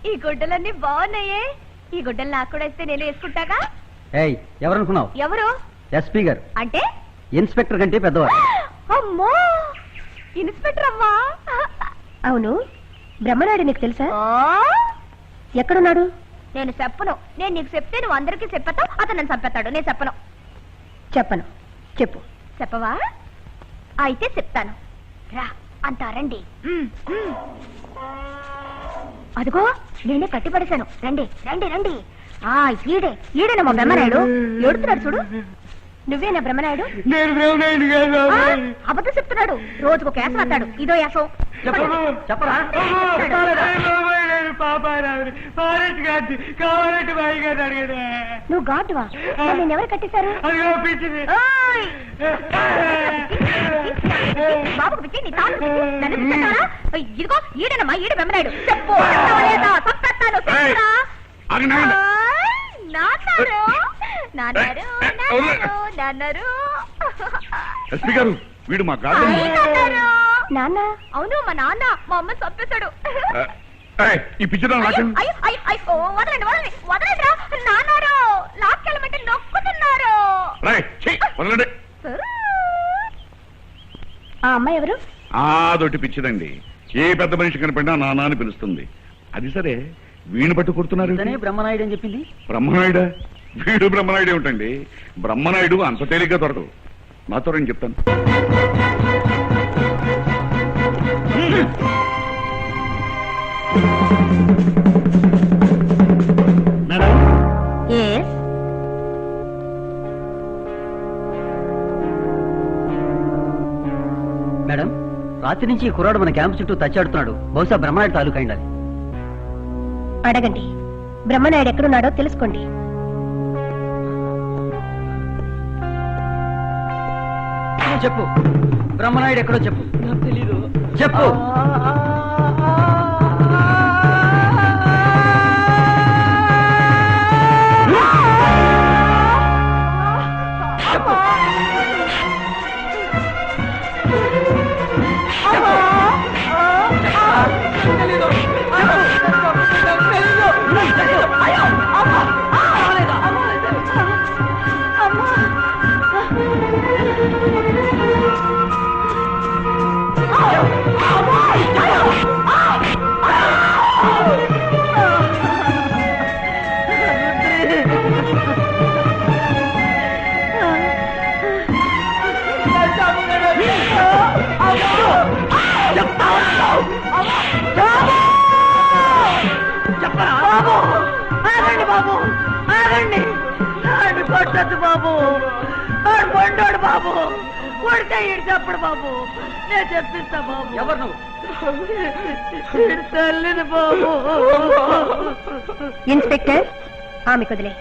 ఈ గుడ్డలన్నీ బాగున్నాయే. ఈ గుడ్డలు నాకు కూడా ఇస్తే నేను వేసుకుంటాగా. ఎవరనుకున్నావు? ఎవరు? ఎస్పీ గారు. అంటే ఇన్స్పెక్టర్ కంటే పెద్దవారు. అమ్మో, ఇన్స్పెక్టర్ అమ్మా. అవును, బ్రహ్మనాయుడు నీకు తెలుసా? ఎక్కడున్నాడు? నేను చెప్పను. నేను నీకు చెప్తే నువ్వు అందరికీ చెప్పతావు, అతను నన్ను చంపేస్తాడు. నేను చెప్పను. చెప్పను. చెప్పు. చెప్పవా? అయితే చెప్తాను. రా, అంతా రండి. అదిగో నేనే కట్టిపడేశాను. రండి రండి రండి. ఈడేనమ్మా బ్రహ్మనాయుడు. ఏడుతున్నాడు చూడు. నువ్వేనా బ్రహ్మనాయుడు? నేను బ్రహ్మనాయుడు కాదు. అబద్ధం చెప్తున్నాడు. రోజుకు ఒక యాసం అత్తాడు. ఇదో యాసం. చెప్పరా? నువ్వు గాడ్వా? నేను ఎవరు కట్టేశారు? ఓయ్! బాబుకు పిచ్చి, నీ తాను పిచ్చి, నన్ను పిచ్చేస్తారా? ఇదిగో ఈడనమ్మా, ఈడ బ్రహ్మనాయుడు. చెప్పు, చెప్తావా లేదా? చంపేస్తాను, చెప్పురా. నాన్నారు, నాన్నారు, నాన్నారు, నాన్నారు. ఎస్పీ గారు, వీడు మా గార్డెన్. నాన్న? అవును, మా నాన్న మా అమ్మ చంపేశాడు. ఈ పిచ్చిదా వదలండి, వదలండి, వదలండి. నాన్నారు, లాక్కెళ్ళమంటే నొక్కుతున్నారు. వదలండి. ఆ అమ్మాయి ఎవరు? అదొట్టి పిచ్చిదండి. ఏ పెద్ద మనిషి కనపడినా నాన్న అని పిలుస్తుంది. అది సరే, వీణు పట్టు కొడుతున్నారు. బ్రహ్మనాయుడు అని చెప్పింది. బ్రహ్మనాయుడా? వీడు బ్రహ్మనాయుడే ఉంటండి. బ్రహ్మనాయుడు అంత తేలిగ్గా దొరకదు. నాతో రండి చెప్తాను. మేడం, రాత్రి నుంచి ఈ కుర్రాడు మన క్యాంప్ చుట్టూ తచ్చాడుతున్నాడు. బహుశా బ్రహ్మనాయుడు తాలూకా అయిండాలి. అడగండి. బ్రహ్మనాయుడు ఎక్కడున్నాడో తెలుసుకోండి. చెప్పు, బ్రహ్మనాయుడు ఎక్కడో చెప్పు. తెలీదు. చెప్పు. ఆడు కొట్టద్దు బాబు, ఆడు కొండోడు బాబు, కొడితే ఈడు చెప్పడు బాబు, నేను చెప్పిస్తా బాబు. ఎవరు నువ్వు? తల్లిని బాబు. ఇన్స్పెక్టర్, ఆమె కుదిలే.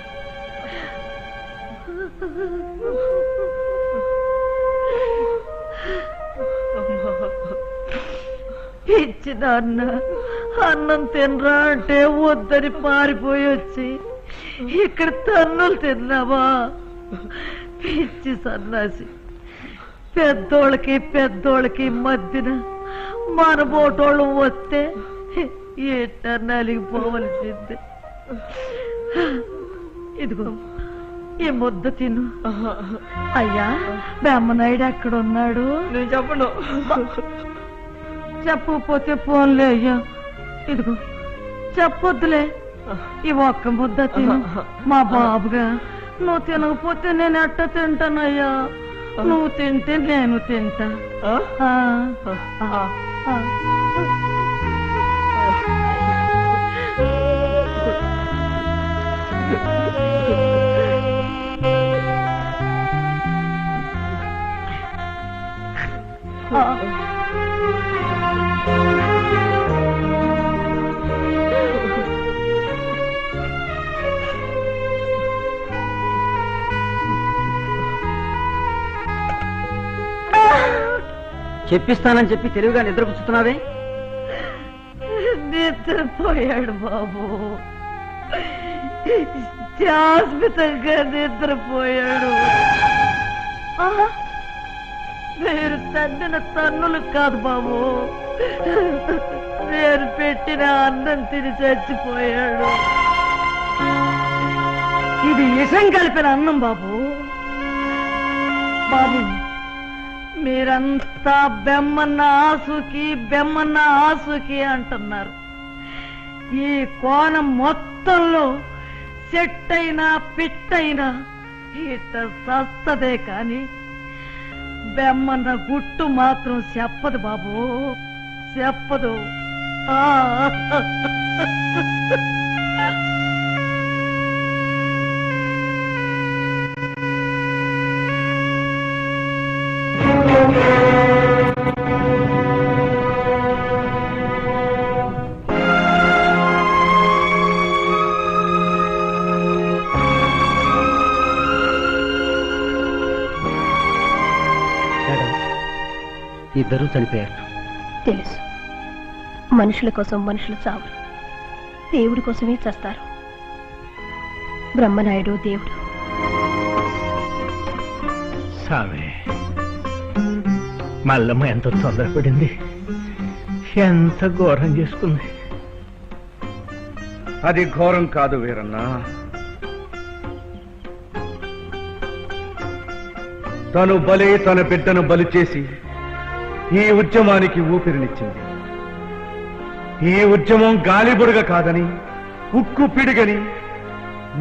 ఇచ్చిన అన్నం తినరా అంటే వద్దని పారిపోయి వచ్చి ఇక్కడ తన్నులు తిన్నావా? పిచ్చి సన్నాసి. పెద్దోళ్ళకి మధ్యన మన బోటోళ్ళు వస్తే ఎట్ట నలిగిపోవలసిందే. ఇదిగో ఈ ముద్ద తిను. అయ్యా, బ్రహ్మనాయుడు ఎక్కడున్నాడు? నేను చెప్పను. చెప్పకపోతే పోన్లే అయ్యా. ఇదిగో చెప్పొద్దులే, ఈ ఒక్క ముద్ద తిను. మా బాబుగా నువ్వు తినకపోతే నేను ఎట్ట తింటానయ్యా? నువ్వు తింటే నేను తింటా. చెప్పిస్తానని చెప్పి తెలివిగా నిద్రపుచ్చుతున్నావే? నిద్రపోయాడు బాబు, శాశ్వతంగా నిద్రపోయాడు. మీరు తన్నిన తన్నులు కాదు బాబు, నేను పెట్టిన అన్నం తిని చచ్చిపోయాడు. ఇది విషం కలిపిన అన్నం బాబు. బాబు, మీరంతా బెమ్మన్న ఆసుకి అంటున్నారు. ఈ కోణం మొత్తంలో చెట్టైనా పిట్టైనా ఇట సస్తదే కాని బెమ్మన్న గుట్టు మాత్రం చెప్పదు బాబు, చెప్పదు. ఇద్దరూ చనిపోయారు. తెలుసు, మనుషుల కోసం మనుషులు చావు, దేవుడి కోసమే చేస్తారు. బ్రహ్మనాయుడు దేవుడు. సామే, మల్లమ్మ ఎంత తొందరపడింది, ఎంత ఘోరం చేసుకుంది. అది ఘోరం కాదు వీరన్నా. తను బలి తన బిడ్డను బలి చేసి ఈ ఉద్యమానికి ఊపిరినిచ్చింది. ఈ ఉద్యమం గాలిబుడగ కాదని, ఉక్కు పిడిగని,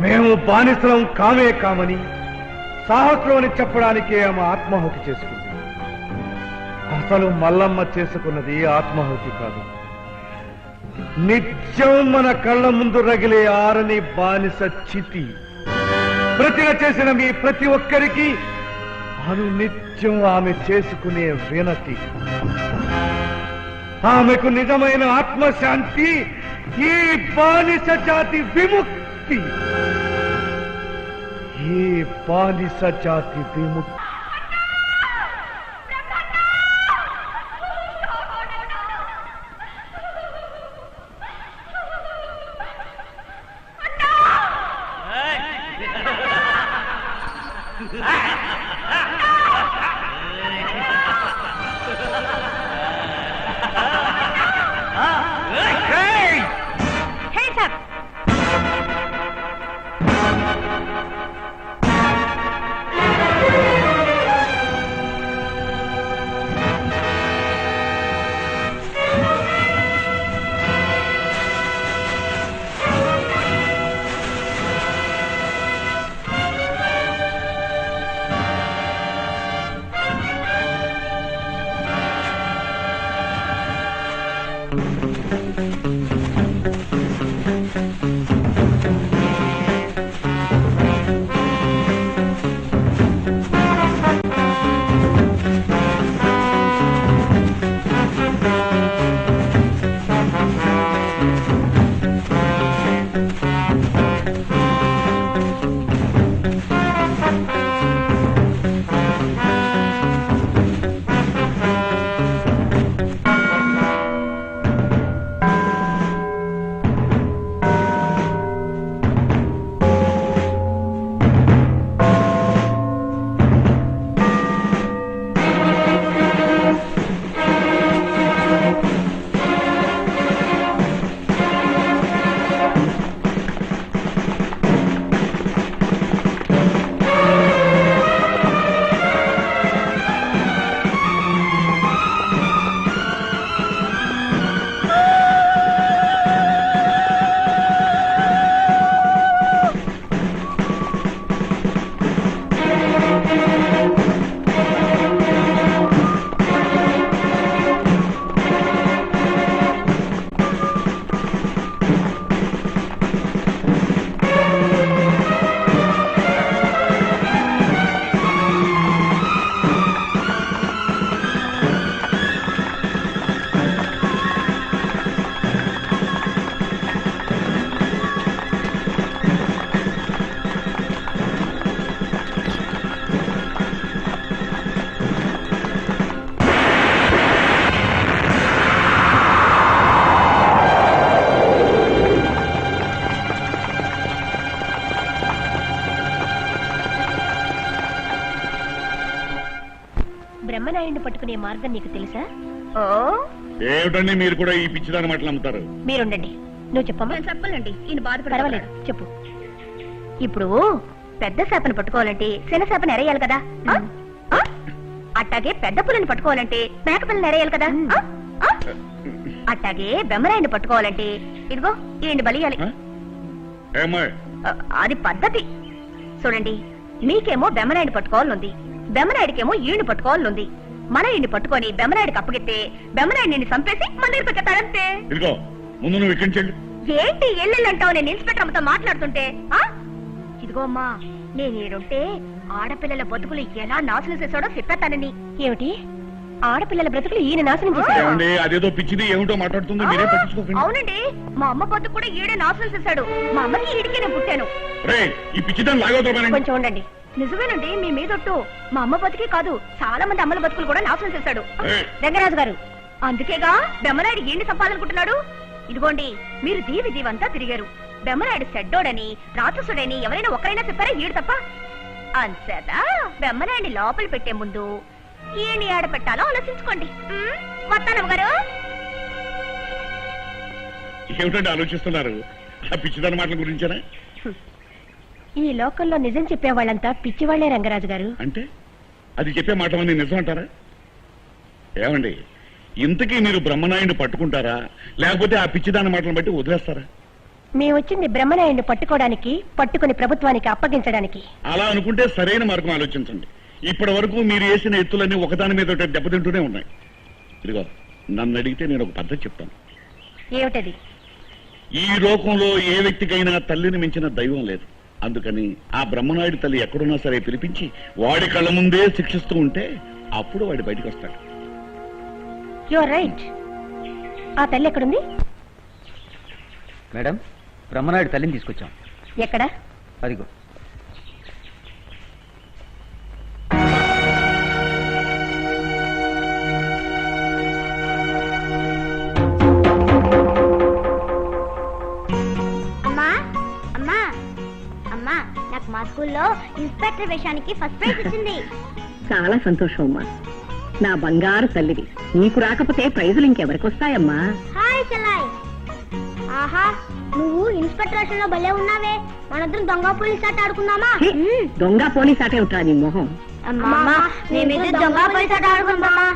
మేము బానిసలం కామే కామని సాహసం అని చెప్పడానికే ఆమె ఆత్మాహుతి చేసుకుంది. అసలు మల్లమ్మ చేసుకున్నది ఆత్మాహుతి కాదు, నిత్యం మన కళ్ళ ముందు రగిలే ఆరని బానిస చితి. ప్రతిన చేసిన మీ ప్రతి ఒక్కరికి అను నిత్యం ఆమె చేసుకునే వినతి. ఆమెకు నిజమైన ఆత్మశాంతి, ఈ బానిస జాతి విముక్తి. ఈ బానిస జాతి విముక్తి. బ్రహ్మనాయుడిని పట్టుకునే మార్గం నీకు తెలుసా? ఓ, ఏమిటండి మీరు కూడా ఈ పిచ్చిదాని మాటలు అమ్ముతారు? మీరుండండి. నువ్వు చెప్పమ్మా. చెప్పలేండి ఈయన పర్వాలేదు, చెప్పు. ఇప్పుడు పెద్ద చేపను పట్టుకోవాలంటే చిన్న చేపను ఎరేయాలి కదా? ఆ? ఆ? అట్టాగే పెద్ద పుల్లని పట్టుకోవాలంటే మేక పిల్లని ఎరేయాలి కదా? ఆ? ఆ? అట్టాగే బెమ్మరాయిని పట్టుకోవాలంటే ఇదిగో ఈయన్ని బలియాలి. అది పద్ధతి. చూడండి, మీకేమో బెమ్మరాయిని పట్టుకోవాలనుంది, బెమ్మరాయుడికేమో ఈయన్ని పట్టుకోవాలనుంది. మన ఈయన్ని పట్టుకొని బెమ్మరాయుడికి అప్పగిస్తే బెమ్మరాయుడిని చంపేసి మన దగ్గరికి వచ్చేస్తాడంతే. ముందు నువ్వు ఇక్కడి నుంచి ఏంటి ఎల్లెళ్ళంటావు? నేను ఇన్స్పెక్టర్ అమ్మతో మాట్లాడుతుంటే. ఇదిగో అమ్మా, నేను ఈడుంటే ఆడపిల్లల బతుకులు ఎలా నాశనం చేశాడో చెప్పేస్తానని. ఏమిటి ఆడపిల్లల బ్రతుకులు ఈయన నాశనం చేశాడు? అదేదో పిచ్చిది ఏమిటో మాట్లాడుతుంది, మీరే పట్టించుకోకండి. అవునండి, మా అమ్మ బతుకు కూడా ఈడే నాశనం చేశాడు. మా అమ్మకి ఈడికే నేను పుట్టాను. ఈ పిచ్చిదాన్ని లాగవుతామని కొంచెం ఉండండి. నిజమేనండి, మీ మీదొట్టు. మా అమ్మ బతికే కాదు, చాలా మంది అమ్మల బతుకులు కూడా నాశనం చేశాడు రంగరాజు గారు. అందుకేగా బెమ్మరాయుడు ఈయన్ని చంపాలనుకుంటున్నాడు. ఇదిగోండి, మీరు దీవంతా తిరిగారు. బెమ్మరాయుడు చెడ్డోడని రాక్షసుడని ఎవరైనా ఒకరైనా చెప్పారా? ఈడు తప్ప. అంచేత బెమ్మరాయుడిని లోపల పెట్టే ముందు ఈయన్ని ఆడపెట్టాలో ఆలోచించుకోండి. వస్తానమ్మ గారు. ఏమిటంటే ఆలోచిస్తున్నారు? ఆ పిచ్చిదాని మాటల గురించేనా? ఈ లోకంలో నిజం చెప్పేవాళ్ళంతా పిచ్చివాళ్లే రంగరాజు గారు. అంటే అది చెప్పే మాట అన్ని నిజం అంటారా? ఏమండి, ఇంతకీ మీరు బ్రహ్మనాయుడిని పట్టుకుంటారా, లేకపోతే ఆ పిచ్చిదాని మాటలను బట్టి వదిలేస్తారా? మేము వచ్చింది బ్రహ్మనాయుడిని పట్టుకోవడానికి, పట్టుకుని ప్రభుత్వానికి అప్పగించడానికి. అలా అనుకుంటే సరైన మార్గం ఆలోచించండి. ఇప్పటి వరకు మీరు వేసిన ఎత్తులన్నీ ఒకదాని మీద ఒకటి దెబ్బతింటూనే ఉన్నాయి. ఇదిగో, నన్ను అడిగితే నేను ఒక పద్ధతి చెప్తాను. ఏమిటది? ఈ లోకంలో ఏ వ్యక్తికైనా తల్లిని మించిన దైవం లేదు. అందుకని ఆ బ్రహ్మనాయుడు తల్లి ఎక్కడున్నా సరే పిలిపించి వాడి కళ్ళ ముందే శిక్షిస్తూ ఉంటే అప్పుడు వాడి బయటకు వస్తాడు. Your right. ఆ తల్లి ఎక్కడుంది? మేడం, బ్రహ్మనాయుడు తల్లిని తీసుకొచ్చాం. ఎక్కడ? అదిగో. అమ్మా అమ్మా అమ్మా, నాకు మా స్కూల్లో ఇన్స్పెక్టర్ వేషానికి ఫస్ట్ ప్రైజ్ వచ్చింది. చాలా సంతోషం అమ్మా, నా బంగారు తల్లిది. నీకు రాకపోతే ప్రైజులు ఇంకెవరికి వస్తాయమ్మా? హాయ్ చెల్లాయ్. ఆహా, నువ్వు ఇన్స్పెక్టర్ వేషంలో భలే ఉన్నావే. మనిద్దరం దొంగ పోలీస్ ఆట ఆడుకుందామా? దొంగ పోలీస్ ఆటే ఉంటా నీ మొహం. అమ్మా, మేమిద్దరం దొంగ పోలీస్ ఆట ఆడుకుందామా?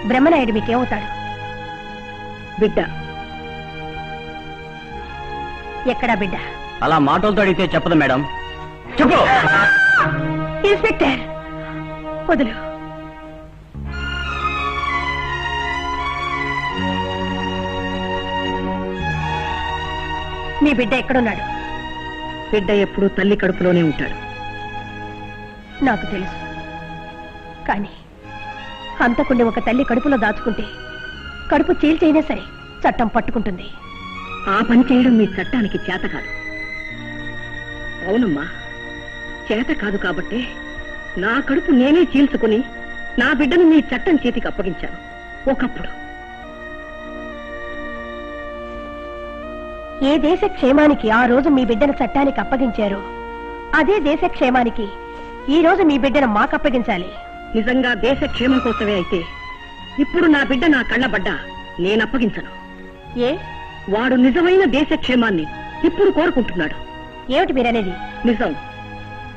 బ్రహ్మనాయుడు మీకేమవుతాడు? బిడ్డ. ఎక్కడా బిడ్డ? అలా మాటలతో అడిగితే చెప్పదు మేడం. చెప్పు. ఇన్స్పెక్టర్, వదులు. మీ బిడ్డ ఎక్కడున్నాడు? బిడ్డ ఎప్పుడూ తల్లి కడుపులోనే ఉంటాడు. నాకు తెలుసు, కానీ హంతకుండి ఒక తల్లి కడుపులో దాచుకుంటే కడుపు చీల్చైనా సరే చట్టం పట్టుకుంటుంది. ఆ పని చేయడం మీ చట్టానికి చేత కాదు. అవునమ్మా, చేత కాదు కాబట్టి నా కడుపు నేనే చీల్చుకుని నా బిడ్డను మీ చట్టం చేతికి అప్పగించాను. ఒకప్పుడు ఏ దేశ క్షేమానికి ఆ రోజు మీ బిడ్డను చట్టానికి అప్పగించారో అదే దేశ క్షేమానికి ఈ రోజు మీ బిడ్డను మాకు అప్పగించాలి. నిజంగా దేశ క్షేమం కోసమే అయితే ఇప్పుడు నా బిడ్డ నా కళ్ళబడ్డా నేను అప్పగించను. ఏ? వాడు నిజమైన దేశ క్షేమాన్ని ఇప్పుడు కోరుకుంటున్నాడు. ఏమిటి మీరనేది? నిజం.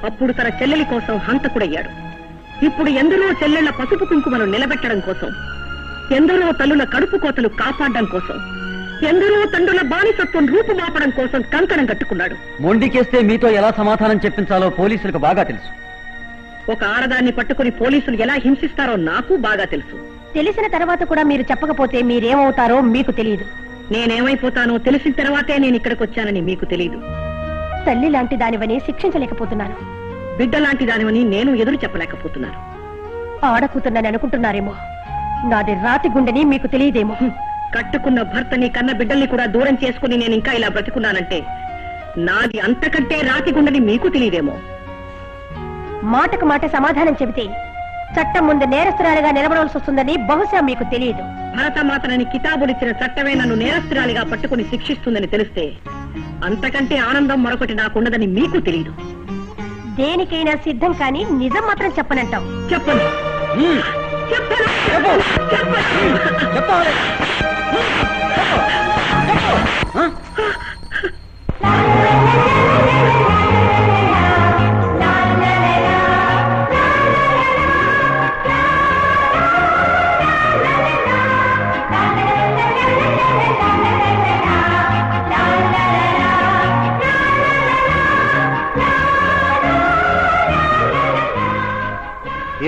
అప్పుడు తన చెల్లెలి కోసం హంతకుడయ్యాడు. ఇప్పుడు ఎందరో చెల్లెళ్ల పసుపు కుంకుమను నిలబెట్టడం కోసం, ఎందరో తల్లుల కడుపు కోతలు కాపాడడం కోసం, ఎందరో తండ్రుల బానిసత్వం రూపుమాపడం కోసం కంకణం కట్టుకున్నాడు. మొండికేస్తే మీతో ఎలా సమాధానం చెప్పించాలో పోలీసులకు బాగా తెలుసు. ఒక ఆడదాన్ని పట్టుకుని పోలీసులు ఎలా హింసిస్తారో నాకు బాగా తెలుసు. తెలిసిన తర్వాత కూడా మీరు చెప్పకపోతే మీరేమవుతారో మీకు తెలియదు. నేనేమైపోతానో తెలిసిన తర్వాతే నేను ఇక్కడికి వచ్చానని మీకు తెలియదు. తల్లి లాంటి దానివని శిక్షించలేకపోతున్నాను. బిడ్డ లాంటి దానివని నేను ఎదురు చెప్పలేకపోతున్నాను. ఆడకూతున్నని అనుకుంటున్నారేమో, నాది రాతి గుండెని మీకు తెలియదేమో. కట్టుకున్న భర్తని కన్న బిడ్డల్ని కూడా దూరం చేసుకుని నేను ఇంకా ఇలా బ్రతుకున్నానంటే నాది అంతకంటే రాతి గుండెని మీకు తెలియదేమో. మాటకు మాట సమాధానం చెబితే చట్టం ముందు నేరస్తురాలిగా నిలబడవలసి వస్తుందని బహుశా మీకు తెలియదు. భరతమాతనని కితాబులిచ్చిన చట్టమే నన్ను నేరస్తురాలిగా పట్టుకుని శిక్షిస్తుందని తెలిస్తే అంతకంటే ఆనందం మరొకటి నాకుండదని మీకు తెలియదు. దేనికైనా సిద్ధం కానీ నిజం మాత్రం చెప్పనంటావు. చెప్పను.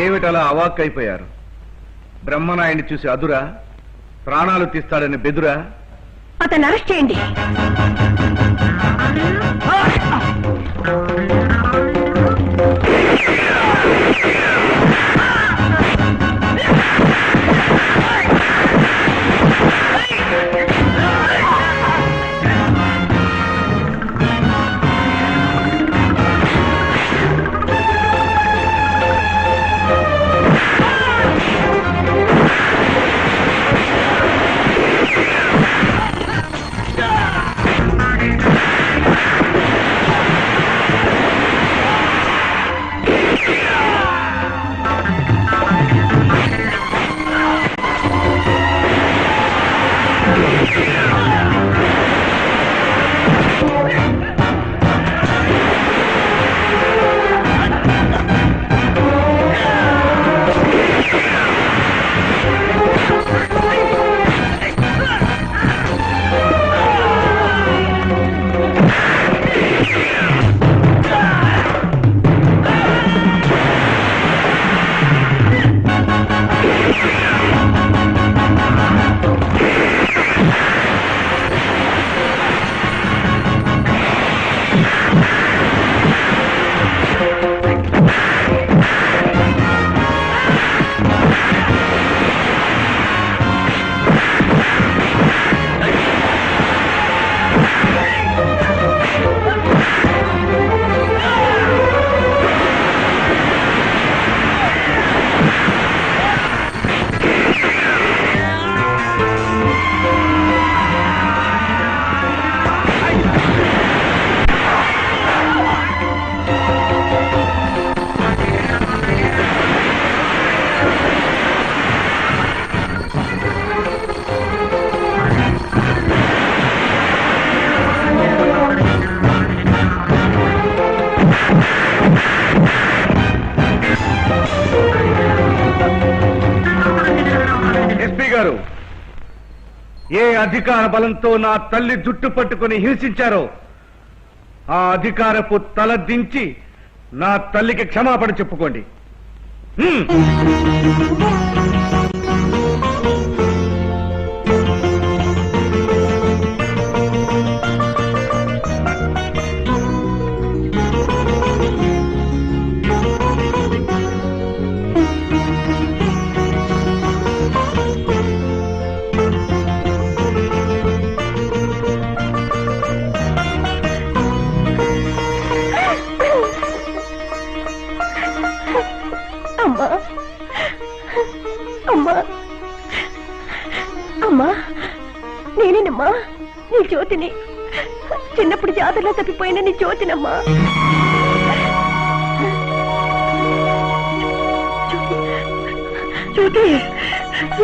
ఏమిటలా అవాక్కైపోయారు? బ్రహ్మనాయుడిని చూసి అదురా, ప్రాణాలు తీస్తాడని బెదురా? అతను అరెస్ట్ చేయండి. ఏ అధికార బలంతో నా తల్లి జుట్టు పట్టుకుని హింసించారో ఆ అధికారపు తల దించి నా తల్లికి క్షమాపణ చెప్పుకోండి. అమ్మా, నేనేనమ్మా నీ జ్యోతిని. చిన్నప్పుడు జాతరలో తప్పిపోయిన నీ జ్యోతినమ్మా. జ్యోతి,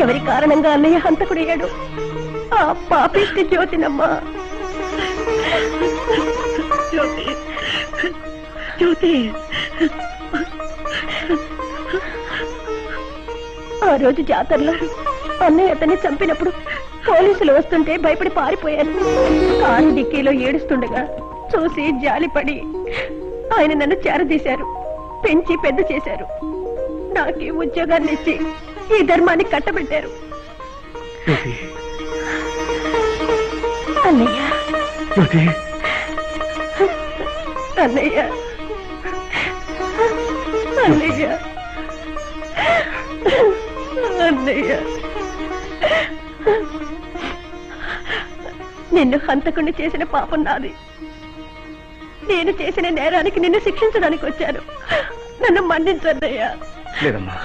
ఎవరి కారణంగా అన్నయ్య హంతకుడయ్యాడు? ఆ పాపిష్టి జ్యోతినమ్మా. జ్యోతి, జ్యోతి. ఆ రోజు జాతరలో అన్నయ్య అతన్ని చంపినప్పుడు పోలీసులు వస్తుంటే భయపడి పారిపోయాను. కారు డిక్కీలో ఏడుస్తుండగా చూసి జాలిపడి ఆయన నన్ను చేరదీశారు, పెంచి పెద్ద చేశారు. నాకు ఉద్యోగాన్ని ఇచ్చి ఈ ధర్మాన్ని కట్టబెట్టారు. అన్నయ్య, అన్నయ్య, అన్నయ్య. అన్నయ్య, నిన్ను హంతకుణ్ణి చేసిన పాపం నాది. నేను చేసిన నేరానికి నిన్ను శిక్షించడానికి వచ్చాను. నన్ను మన్నించన్నయ్యా. లేదమ్మా,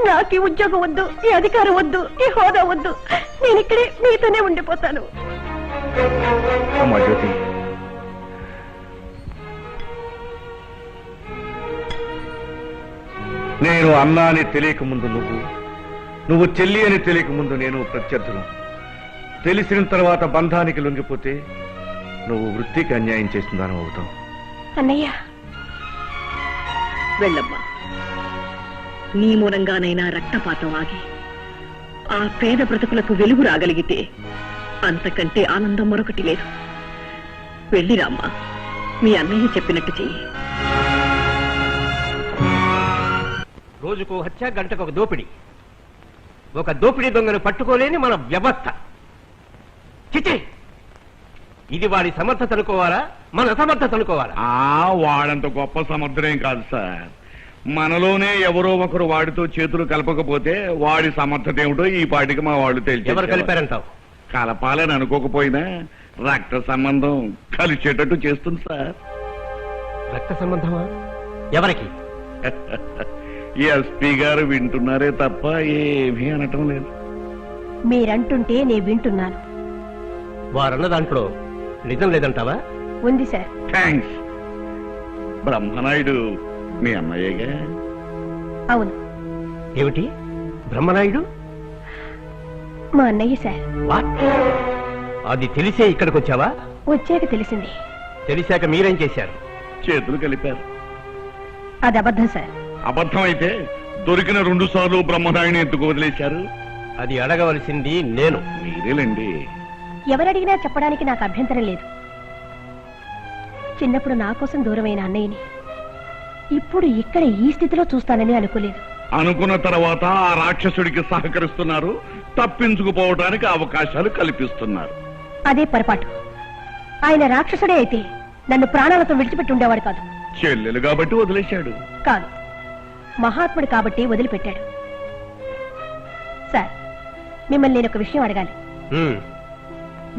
నాకు ఈ ఉద్యోగం వద్దు, ఈ అధికారం వద్దు, ఈ హోదా వద్దు. నేను ఇక్కడే మీతోనే ఉండిపోతాను. అమ్మా జ్యోతి, నేను అన్నా అని తెలియక ముందు నువ్వు చెల్లి అని తెలియక ముందు నేను ప్రత్యర్థులు. తెలిసిన తర్వాత బంధానికి లొంగిపోతే నువ్వు వృత్తికి అన్యాయం చేస్తుందని అవుతావు. అన్నయ్య, వెళ్ళమ్మా. నీ మూలంగానైనా రక్తపాతం ఆగి ఆ పేద బ్రతుకులకు వెలుగు రాగలిగితే అంతకంటే ఆనందం మరొకటి లేదు. వెళ్ళిరామ్మా, మీ అన్నయ్య చెప్పినట్టు చెయ్యి. రోజుకు హత్య, గంటకు ఒక దోపిడీ. ఒక దోపిడీ దొంగను పట్టుకోలేని మన వ్యవస్థ. చిచి, ఇది వాడి సమర్థత అనుకోవాలా, మన అసమర్థత అనుకోవాలా? వాడంత గొప్ప సమర్థుడేం కాదు సార్. మనలోనే ఎవరో ఒకరు వాడితో చేతులు కలపకపోతే వాడి సమర్థత ఏమిటో ఈ పాటికి మా వాళ్ళు తెలిసి. ఎవరు కలిపారంటావు? కలపాలని అనుకోకపోయినా రక్త సంబంధం కలిసేటట్టు చేస్తుంది సార్. రక్త సంబంధమా? ఎవరికి? ఎస్పీ గారు వింటున్నారే తప్ప ఏమీ అనటం లేదు. మీరంటుంటే నేను వింటున్నాను. వారన్న దాంట్లో నిజం లేదంటావా? ఉంది సార్. థ్యాంక్స్. బ్రహ్మనాయుడు మీ అన్నయ్యగా? అవును. ఏమిటి బ్రహ్మనాయుడు? మా అన్నయ్య సార్. వాట్? అది తెలిసే ఇక్కడికి వచ్చావా? వచ్చాక తెలిసింది. తెలిసాక మీరేం చేశారు? చేతులు కలిపారు. అది అబద్ధం సార్. అబద్ధం అయితే దొరికిన 2 సార్లు బ్రహ్మనాయుడిని ఎందుకు వదిలేశారు? అది అడగవలసింది నేను. మీరేలండి. ఎవరడిగినా చెప్పడానికి నాకు అభ్యంతరం లేదు. చిన్నప్పుడు నా కోసం దూరమైన అన్నయ్యని ఇప్పుడు ఇక్కడ ఈ స్థితిలో చూస్తానని అనుకోలేదు. అనుకున్న తర్వాత ఆ రాక్షసుడికి సహకరిస్తున్నారు, తప్పించుకుపోవడానికి అవకాశాలు కల్పిస్తున్నారు. అదే పొరపాటు. ఆయన రాక్షసుడే అయితే నన్ను ప్రాణాలతో విడిచిపెట్టి ఉండేవాడు కాదు. చెల్లెలు కాబట్టి వదిలేశాడు. కాదు, మహాత్ముడు కాబట్టి వదిలిపెట్టాడు. సార్, మిమ్మల్ని నేను ఒక విషయం అడగాలి.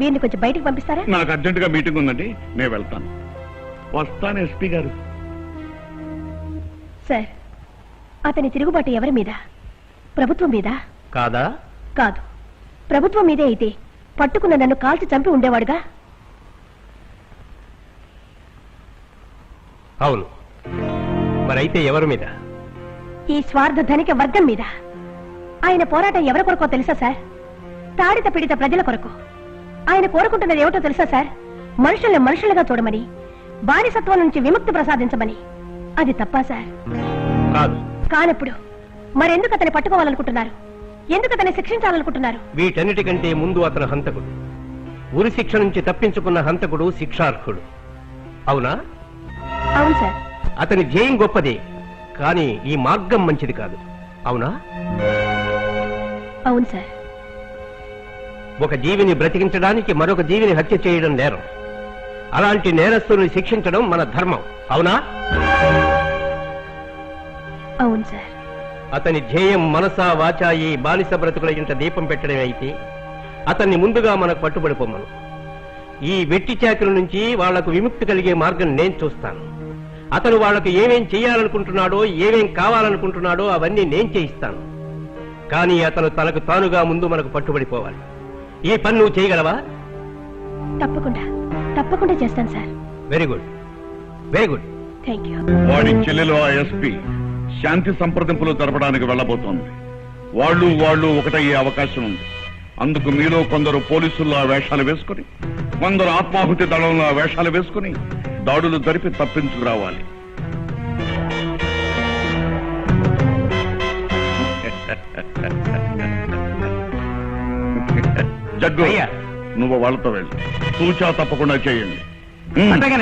వీరిని కొంచెం బయటికి పంపిస్తారా? నాకు అర్జెంటుగా మీటింగ్ ఉందండి, నేను వెళ్తాను. వస్తాను ఎస్పీ గారు. సార్, అతని తిరుగుబాటు ఎవరి మీద? ప్రభుత్వం మీద కాదా? కాదు, ప్రభుత్వం మీదే అయితే పట్టుకున్న నన్ను కాల్చి చంపి ఉండేవాడుగా. అవును. మరైతే ఎవరి మీద? ఈ స్వార్థ ధనిక వర్గం మీద. ఆయన పోరాటం ఎవరి కొరకో తెలుసా సార్? తాడిత పీడిత ప్రజల కొరకు. ఆయన కోరుకుంటున్నది ఏమిటో తెలుసా సార్? మనుషుల్ని మనుషులుగా చూడమని, బానిసత్వం నుంచి విముక్తి ప్రసాదించమని. అది తప్పా సార్? కాదు. కానప్పుడు మరెందుకు అతన్ని పట్టుకోవాలనుకుంటున్నారు? ఎందుకు అతన్ని శిక్షించాలనుకుంటున్నారు? వీటన్నిటికంటే ముందు అతను హంతకుడు. ఉరి శిక్ష నుంచి తప్పించుకున్న హంతకుడు శిక్షార్హుడు. అవునా? అవును సార్. అతని ధ్యేయం గొప్పదే, కానీ ఈ మార్గం మంచిది కాదు. అవునా? అవును సార్. ఒక జీవిని బ్రతికించడానికి మరొక జీవిని హత్య చేయడం నేరం. అలాంటి నేరస్తుల్ని శిక్షించడం మన ధర్మం. అవునా? అవును సార్. అతని ధ్యేయం మనసా వాచా ఈ బానిస బ్రతుకుల ఇంట దీపం పెట్టడం అయితే అతన్ని ముందుగా మనకు పట్టుబడిపోమ్మను. ఈ వెట్టి చాకిరి నుంచి వాళ్లకు విముక్తి కలిగే మార్గం నేను చూస్తాను. అతను వాళ్లకు ఏమేం చేయాలనుకుంటున్నాడో, ఏమేం కావాలనుకుంటున్నాడో అవన్నీ నేను చేయిస్తాను. కానీ అతను తనకు తానుగా ముందు మనకు పట్టుబడిపోవాలి. ఈ పని నువ్వు చేయగలవా? తప్పకుండా తప్పకుండా చేస్తాను sir. Very good, very good. Thank you. వాడి చెల్లెలు ఆ ఎస్పీ శాంతి సంప్రదింపులు జరపడానికి వెళ్లబోతోంది. వాళ్ళు ఒకటయ్యే అవకాశం ఉంది. అందుకు మీలో కొందరు పోలీసుల్లో వేషాలు వేసుకుని, కొందరు ఆత్మాహుతి దళంలో వేషాలు వేసుకుని దాడులు జరిపి తప్పించుకురావాలి. జగ్గు, నువ్వు వాళ్ళతో వెళ్ళి సూచా తప్పకుండా చేయండి.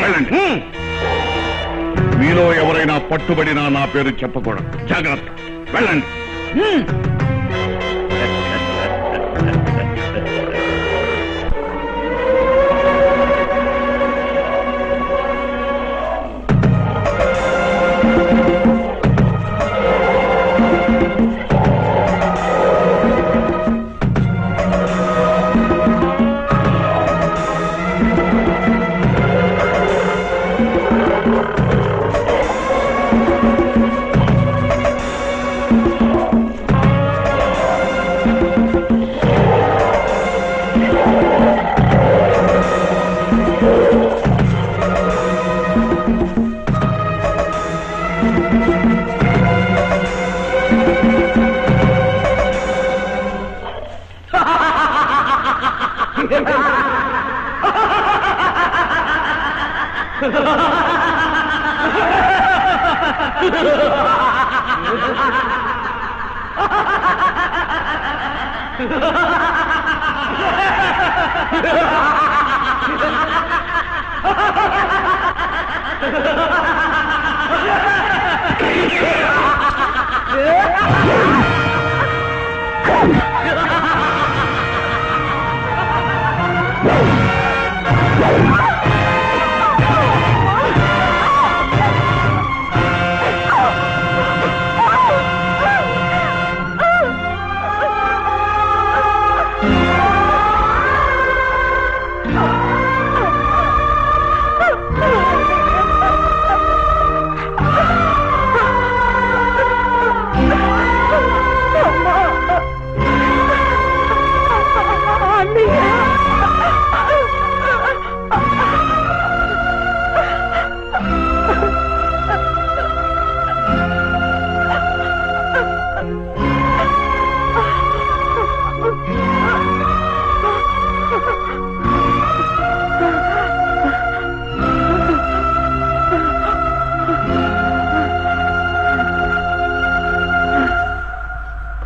వెళ్ళండి. మీలో ఎవరైనా పట్టుబడినా నా పేరు చెప్పకూడదు. జాగ్రత్త. వెళ్ళండి.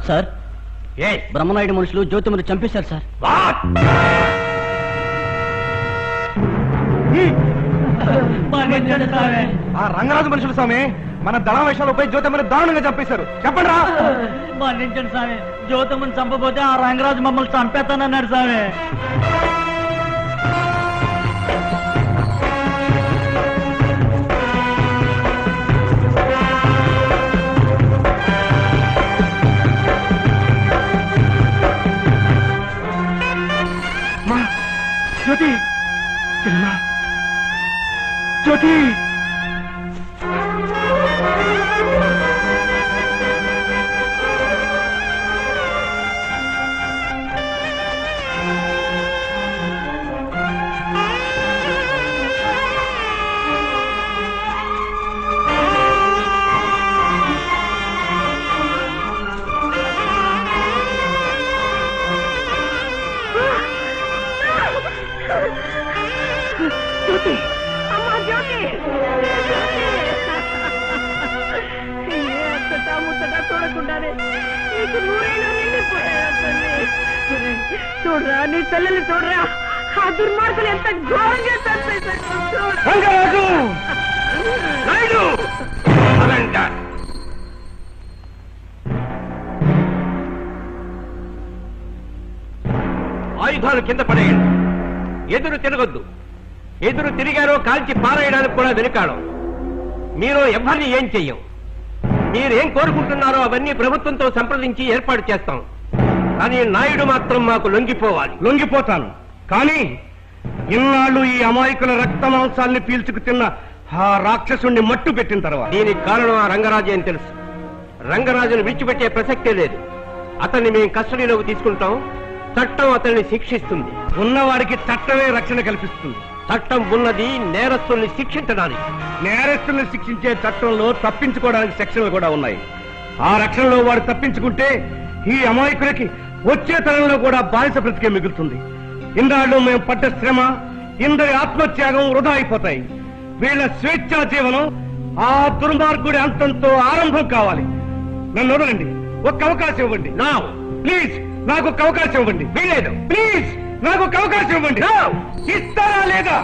సార్ బ్రహ్మనాయుడు మనుషులు జ్యోతిమని చంపేశారు సార్. ఆ రంగరాజు మనుషులు స్వామి మన దళావేషాలపై జ్యోతిమని దారుణంగా చంపేశారు. చెప్పండి రా. మరణించండి స్వామి. జ్యోతిమని చంపబోతే ఆ రంగరాజు మమ్మల్ని చంపేస్తానన్నాడు స్వామి. జ్యోతి జ్యోతి చూడరా నీ చెల్లెలు చూడరా. ఆ దుర్మార్గులు ఎంత ఘోరంగా ఆయుధాలు కింద పడేయండి. ఎదురు తిరగొద్దు. ఎదురు తిరిగారో కాల్చి పారేయడానికి కూడా వెనుకాడం. మీరు ఎవరిని ఏం చెయ్యం. మీరేం కోరుకుంటున్నారో అవన్నీ ప్రభుత్వంతో సంప్రదించి ఏర్పాటు చేస్తాం. కానీ నాయుడు మాత్రం మాకు లొంగిపోవాలి. లొంగిపోతాను. కానీ ఇన్నాళ్ళు ఈ అమాయకుల రక్త మాంసాల్ని పీల్చుకు తిన్న ఆ రాక్షసుణ్ణి మట్టు పెట్టిన తర్వాత దీనికి కారణం ఆ రంగరాజు అని తెలుసు. రంగరాజును విడిచిపెట్టే ప్రసక్తే లేదు. అతన్ని మేము కస్టడీలోకి తీసుకుంటాం. చట్టం అతన్ని శిక్షిస్తుంది. ఉన్నవాడికి చట్టమే రక్షణ కల్పిస్తుంది. చట్టం ఉన్నది నేరస్తుల్ని శిక్షించడానికి. నేరస్తుల్ని శిక్షించే చట్టంలో తప్పించుకోవడానికి సెక్షన్లు కూడా ఉన్నాయి. ఆ రక్షణలో వాడు తప్పించుకుంటే ఈ అమాయకులకి వచ్చే తరంలో కూడా బానిస బ్రతికే మిగులుతుంది. ఇందాళ్ళు మేము పడ్డ శ్రమ, ఇందరి ఆత్మత్యాగం వృధా అయిపోతాయి. వీళ్ళ స్వేచ్ఛా జీవనం ఆ దుర్మార్గుడి అంతంతో ఆరంభం కావాలి. నన్ను వదలండి. ఒక్క అవకాశం ఇవ్వండి. ప్లీజ్ నాకు ఒక అవకాశం ఇవ్వండి. వీలేదు. ప్లీజ్ నాకు ఒక అవకాశం ఇవ్వండి. ఇస్తారా లేదా?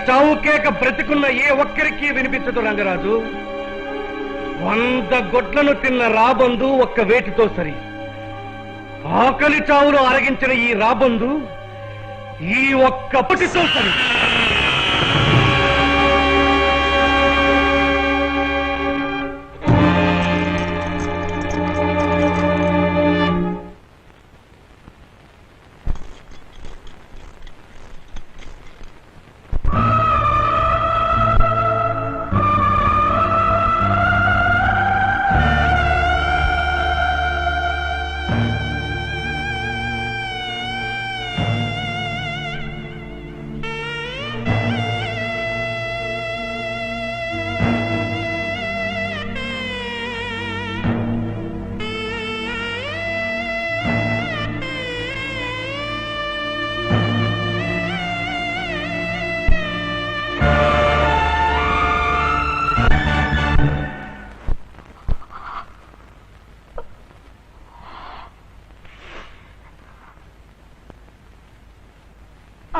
చావుకేక బ్రతికున్న ఏ ఒక్కరికి వినిపించదు రంగరాజు. 100 గొడ్లను తిన్న రాబందు ఒక్క వేటితో సరి. ఆకలి చావులు అరగించిన ఈ రాబందు ఈ ఒక్క పుటితో సరి.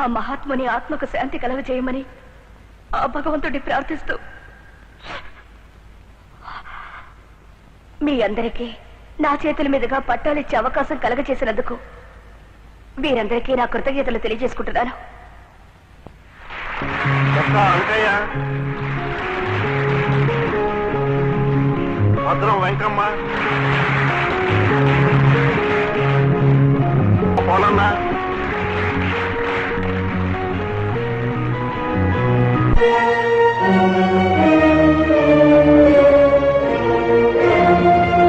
ఆ మహాత్ముని ఆత్మకు శాంతి కలగజేయమని ఆ భగవంతుడి ప్రార్థిస్తూ మీ అందరికీ నా చేతుల మీదుగా పట్టాలిచ్చే అవకాశం కలగజేసినందుకు వీరందరికీ నా కృతజ్ఞతలు తెలియజేసుకుంటున్నాను. అంకయ్య, భద్రం వెంకమ్మ,